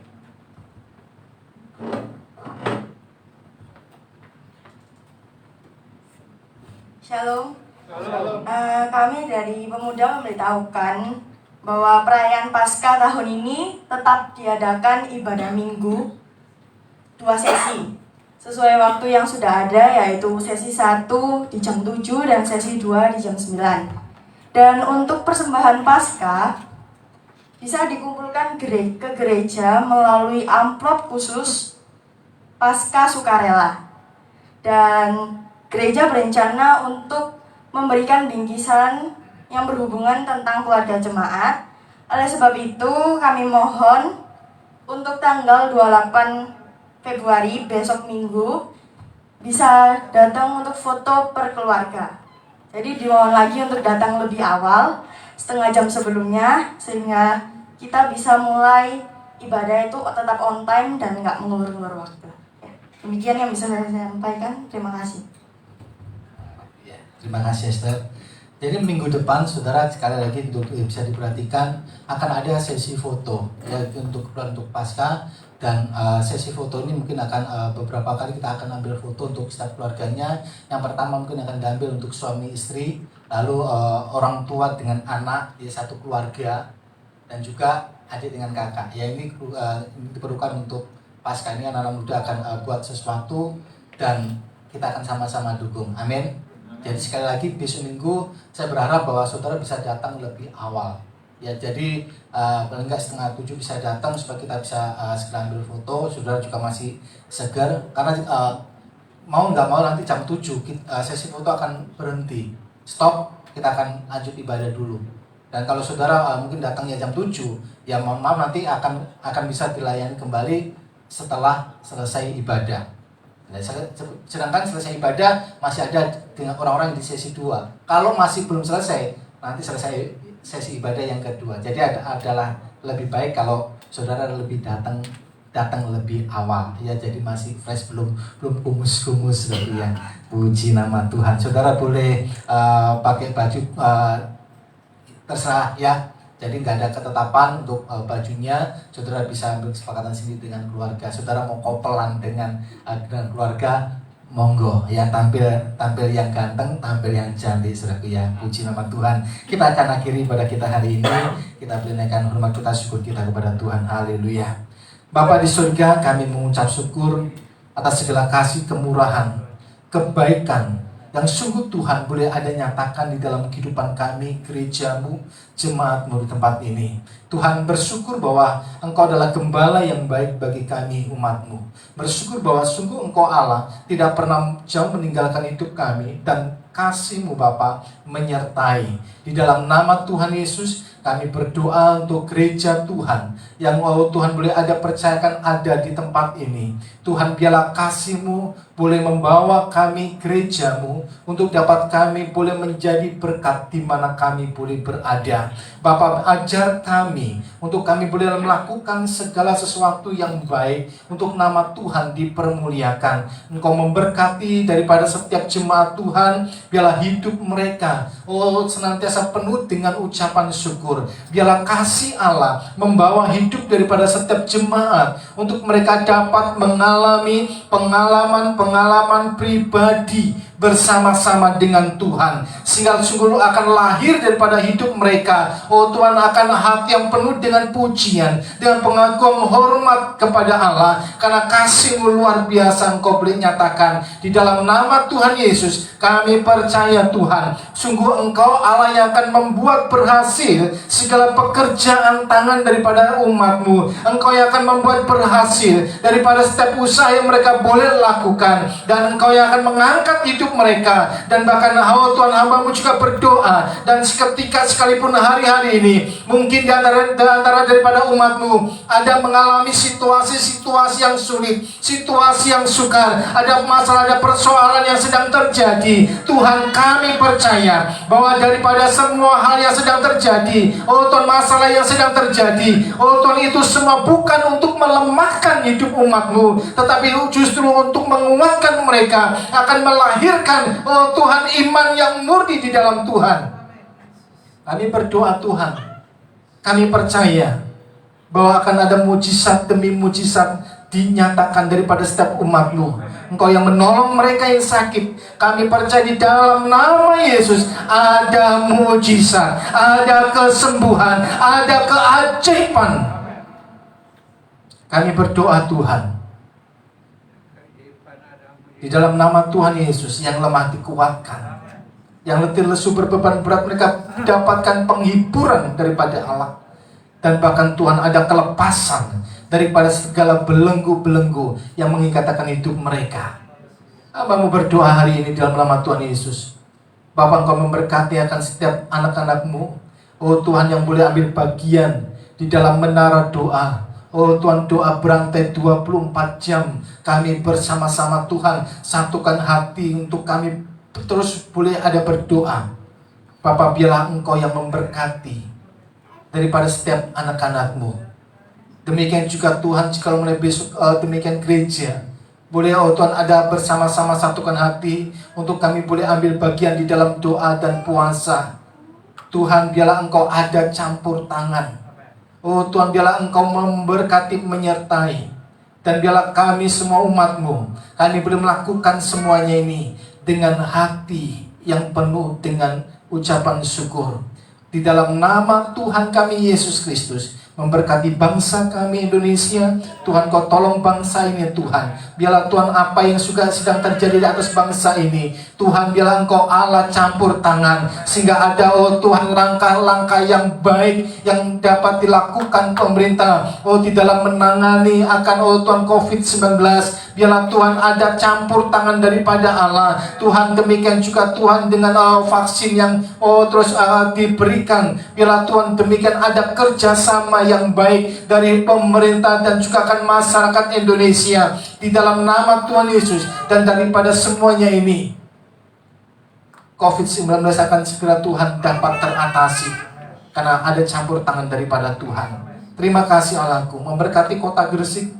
Shalom. Kami dari pemuda memberitahukan bahwa perayaan Paskah tahun ini tetap diadakan ibadah minggu 2 sesi sesuai waktu yang sudah ada, yaitu sesi 1 di jam 7 dan sesi 2 di jam 9. Dan untuk persembahan Paskah bisa dikumpulkan ke gereja melalui amplop khusus Paskah Sukarela. Dan gereja berencana untuk memberikan bingkisan yang berhubungan tentang keluarga jemaat. Oleh sebab itu, kami mohon untuk tanggal 28 Februari besok Minggu bisa datang untuk foto per keluarga. Jadi dimohon lagi untuk datang lebih awal, setengah jam sebelumnya, sehingga kita bisa mulai ibadah itu tetap on time dan nggak mengulur-ulur waktu. Ya, demikian yang bisa saya sampaikan. Terima kasih. Terima kasih Esther. Jadi minggu depan saudara sekali lagi untuk bisa diperhatikan akan ada sesi foto ya untuk Paskah dan sesi foto ini mungkin akan beberapa kali kita akan ambil foto untuk setiap keluarganya. Yang pertama mungkin akan diambil untuk suami istri, lalu orang tua dengan anak ya satu keluarga dan juga adik dengan kakak. Ya ini diperlukan untuk Paskah ini anak-anak muda akan buat sesuatu dan kita akan sama-sama dukung. Amin. Jadi sekali lagi besok Minggu saya berharap bahwa saudara bisa datang lebih awal. Ya jadi paling nggak 6:30 bisa datang supaya kita bisa segera ambil foto. Saudara juga masih segar karena mau nggak mau nanti jam 7 sesi foto akan berhenti. Stop, kita akan lanjut ibadah dulu. Dan kalau saudara mungkin datangnya jam 7, ya mohon maaf nanti akan bisa dilayani kembali setelah selesai ibadah. Sedangkan selesai ibadah masih ada dengan orang-orang di sesi 2. Kalau masih belum selesai, nanti selesai sesi ibadah yang kedua. Jadi adalah lebih baik kalau saudara lebih datang lebih awal. Ya jadi masih fresh belum kumus-kumus gitu ya. Puji nama Tuhan. Saudara boleh pakai baju terserah ya. Jadi nggak ada ketetapan untuk bajunya, saudara bisa ambil kesepakatan sendiri dengan keluarga. Saudara mau kopelan dengan keluarga, monggo ya tampil yang ganteng, tampil yang cantik, saudaraku ya. Puji nama Tuhan. Kita akan akhiri pada kita hari ini. Kita beri naikkan hormat kita syukur kita kepada Tuhan. Haleluya. Bapa di surga, kami mengucap syukur atas segala kasih, kemurahan, kebaikan yang sungguh Tuhan boleh ada nyatakan di dalam kehidupan kami, gerejamu, jemaatmu di tempat ini. Tuhan bersyukur bahwa Engkau adalah gembala yang baik bagi kami umatmu. Bersyukur bahwa sungguh Engkau Allah tidak pernah jauh meninggalkan hidup kami dan kasih-Mu Bapa menyertai. Di dalam nama Tuhan Yesus Kami berdoa untuk gereja Tuhan yang Tuhan boleh ada percayakan ada di tempat ini. Tuhan, biarlah kasih-Mu boleh membawa kami gereja-Mu untuk dapat kami boleh menjadi berkat di mana kami boleh berada. Bapa, ajar kami untuk kami boleh melakukan segala sesuatu yang baik untuk nama Tuhan dipermuliakan. Engkau memberkati daripada setiap jemaat Tuhan, biarlah hidup mereka senantiasa penuh dengan ucapan syukur. Biarlah kasih Allah membawa hidup daripada setiap jemaat untuk mereka dapat mengalami pengalaman pribadi bersama-sama dengan Tuhan, sehingga sungguh akan lahir daripada hidup mereka, Tuhan, akan hati yang penuh dengan pujian, dengan pengakuan hormat kepada Allah, karena kasih-Mu luar biasa Engkau boleh nyatakan. Di dalam nama Tuhan Yesus kami percaya Tuhan, sungguh Engkau Allah yang akan membuat berhasil segala pekerjaan tangan daripada umat-Mu. Engkau yang akan membuat berhasil daripada setiap usaha yang mereka boleh lakukan, dan Engkau yang akan mengangkat hidup mereka. Dan bahkan Tuhan, hamba-Mu juga berdoa, dan seketika sekalipun hari-hari ini mungkin di antara daripada umat-Mu ada mengalami situasi-situasi yang sulit, situasi yang sukar, ada masalah, ada persoalan yang sedang terjadi. Tuhan, kami percaya bahwa daripada semua hal yang sedang terjadi, Tuhan, masalah yang sedang terjadi, Tuhan, itu semua bukan untuk melemahkan hidup umat-Mu, tetapi justru untuk menguatkan mereka, akan melahirkan Tuhan iman yang murni di dalam Tuhan. Kami berdoa Tuhan, kami percaya bahwa akan ada mujizat demi mujizat dinyatakan daripada setiap umat-Mu. Engkau yang menolong mereka yang sakit. Kami percaya di dalam nama Yesus ada mujizat, ada kesembuhan, ada keajaiban. Kami berdoa Tuhan, di dalam nama Tuhan Yesus, yang lemah dikuatkan, yang letih lesu berbeban berat mereka dapatkan penghiburan daripada Allah. Dan bahkan Tuhan ada kelepasan daripada segala belenggu-belenggu yang mengikatkan hidup mereka. Hamba-Mu berdoa hari ini dalam nama Tuhan Yesus. Bapa, Engkau memberkati akan setiap anak-anak-Mu, Tuhan, yang boleh ambil bagian di dalam menara doa. Tuhan, doa berantai 24 jam. Kami bersama-sama Tuhan, satukan hati untuk kami terus boleh ada berdoa. Bapa, biarlah Engkau yang memberkati daripada setiap anak-anak-Mu. Demikian juga Tuhan, jika mulai besok demikian gereja boleh Tuhan ada bersama-sama satukan hati untuk kami boleh ambil bagian di dalam doa dan puasa. Tuhan, biarlah Engkau ada campur tangan. Tuhan, biarlah Engkau memberkati, menyertai. Dan biarlah kami semua umat-Mu, kami boleh melakukan semuanya ini dengan hati yang penuh dengan ucapan syukur. Di dalam nama Tuhan kami Yesus Kristus, memberkati bangsa kami Indonesia. Tuhan, Kau tolong bangsa ini Tuhan. Biarlah Tuhan apa yang juga sedang terjadi di atas bangsa ini, Tuhan, biarlah Engkau Allah campur tangan, sehingga ada Tuhan langkah-langkah yang baik yang dapat dilakukan pemerintah di dalam menangani akan Tuhan COVID-19. Biarlah Tuhan ada campur tangan daripada Allah. Tuhan, demikian juga Tuhan dengan vaksin yang terus diberikan. Biarlah Tuhan demikian ada kerjasama yang baik dari pemerintah dan juga akan masyarakat Indonesia. Di dalam nama Tuhan Yesus, dan daripada semuanya ini, COVID-19 akan segera Tuhan dapat teratasi, karena ada campur tangan daripada Tuhan. Terima kasih Allahku, memberkati kota Gresik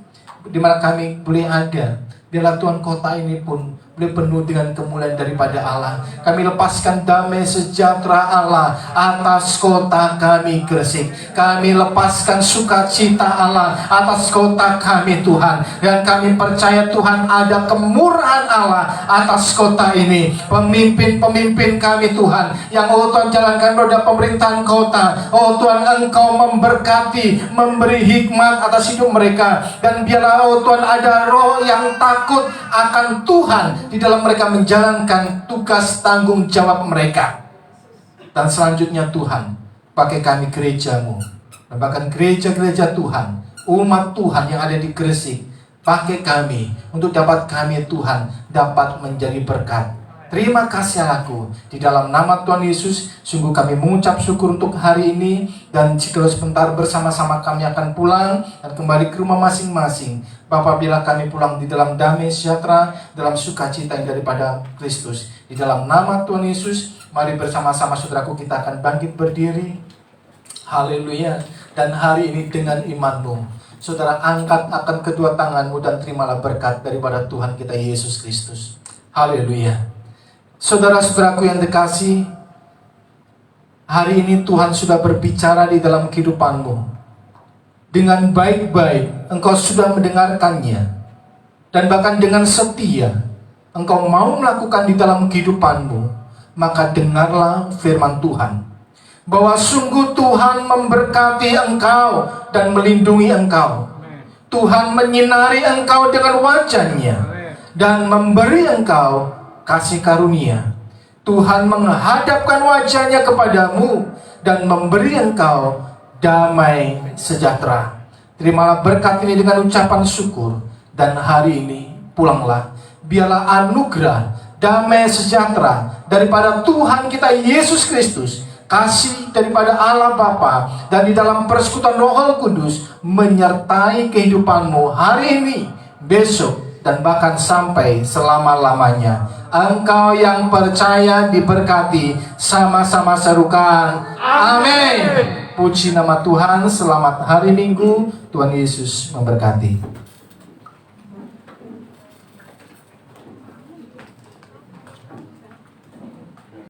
di mana kami boleh ada. Biarlah Tuhan kota ini pun boleh penuh dengan kemuliaan daripada Allah. Kami lepaskan damai sejahtera Allah atas kota kami Gresik. Kami lepaskan sukacita Allah atas kota kami Tuhan. Dan kami percaya Tuhan ada kemurahan Allah atas kota ini. Pemimpin-pemimpin kami Tuhan, yang Tuhan jalankan roda pemerintahan kota, Tuhan Engkau memberkati, memberi hikmat atas hidup mereka. Dan biarlah Tuhan ada roh yang takut akan Tuhan di dalam mereka menjalankan tugas tanggung jawab mereka. Dan selanjutnya Tuhan, pakai kami gereja-Mu, dan bahkan gereja-gereja Tuhan, umat Tuhan yang ada di Gresik, pakai kami untuk dapat kami Tuhan dapat menjadi berkat. Terima kasih Allahku. Di dalam nama Tuhan Yesus, sungguh kami mengucap syukur untuk hari ini. Dan jika sebentar bersama-sama kami akan pulang dan kembali ke rumah masing-masing. Bapa, bila kami pulang di dalam damai sejahtera, dalam sukacita yang daripada Kristus. Di dalam nama Tuhan Yesus, mari bersama-sama saudaraku kita akan bangkit berdiri. Haleluya. Dan hari ini dengan imanmu, saudara angkat akan kedua tanganmu dan terimalah berkat daripada Tuhan kita Yesus Kristus. Haleluya. Saudara-saudaraku yang terkasih, hari ini Tuhan sudah berbicara di dalam kehidupanmu. Dengan baik-baik engkau sudah mendengarkannya. Dan bahkan dengan setia engkau mau melakukan di dalam kehidupanmu. Maka dengarlah firman Tuhan, bahwa sungguh Tuhan memberkati engkau dan melindungi engkau. Tuhan menyinari engkau dengan wajah-Nya dan memberi engkau kasih karunia. Tuhan menghadapkan wajah-Nya kepadamu dan memberi engkau damai sejahtera. Terimalah berkat ini dengan ucapan syukur. Dan hari ini pulanglah, biarlah anugerah damai sejahtera daripada Tuhan kita Yesus Kristus, kasih daripada Allah Bapa, dan di dalam persekutuan Roh Kudus menyertai kehidupanmu hari ini, besok, dan bahkan sampai selama-lamanya. Engkau yang percaya diberkati. Sama-sama serukan amin. Puji nama Tuhan. Selamat hari Minggu. Tuhan Yesus memberkati.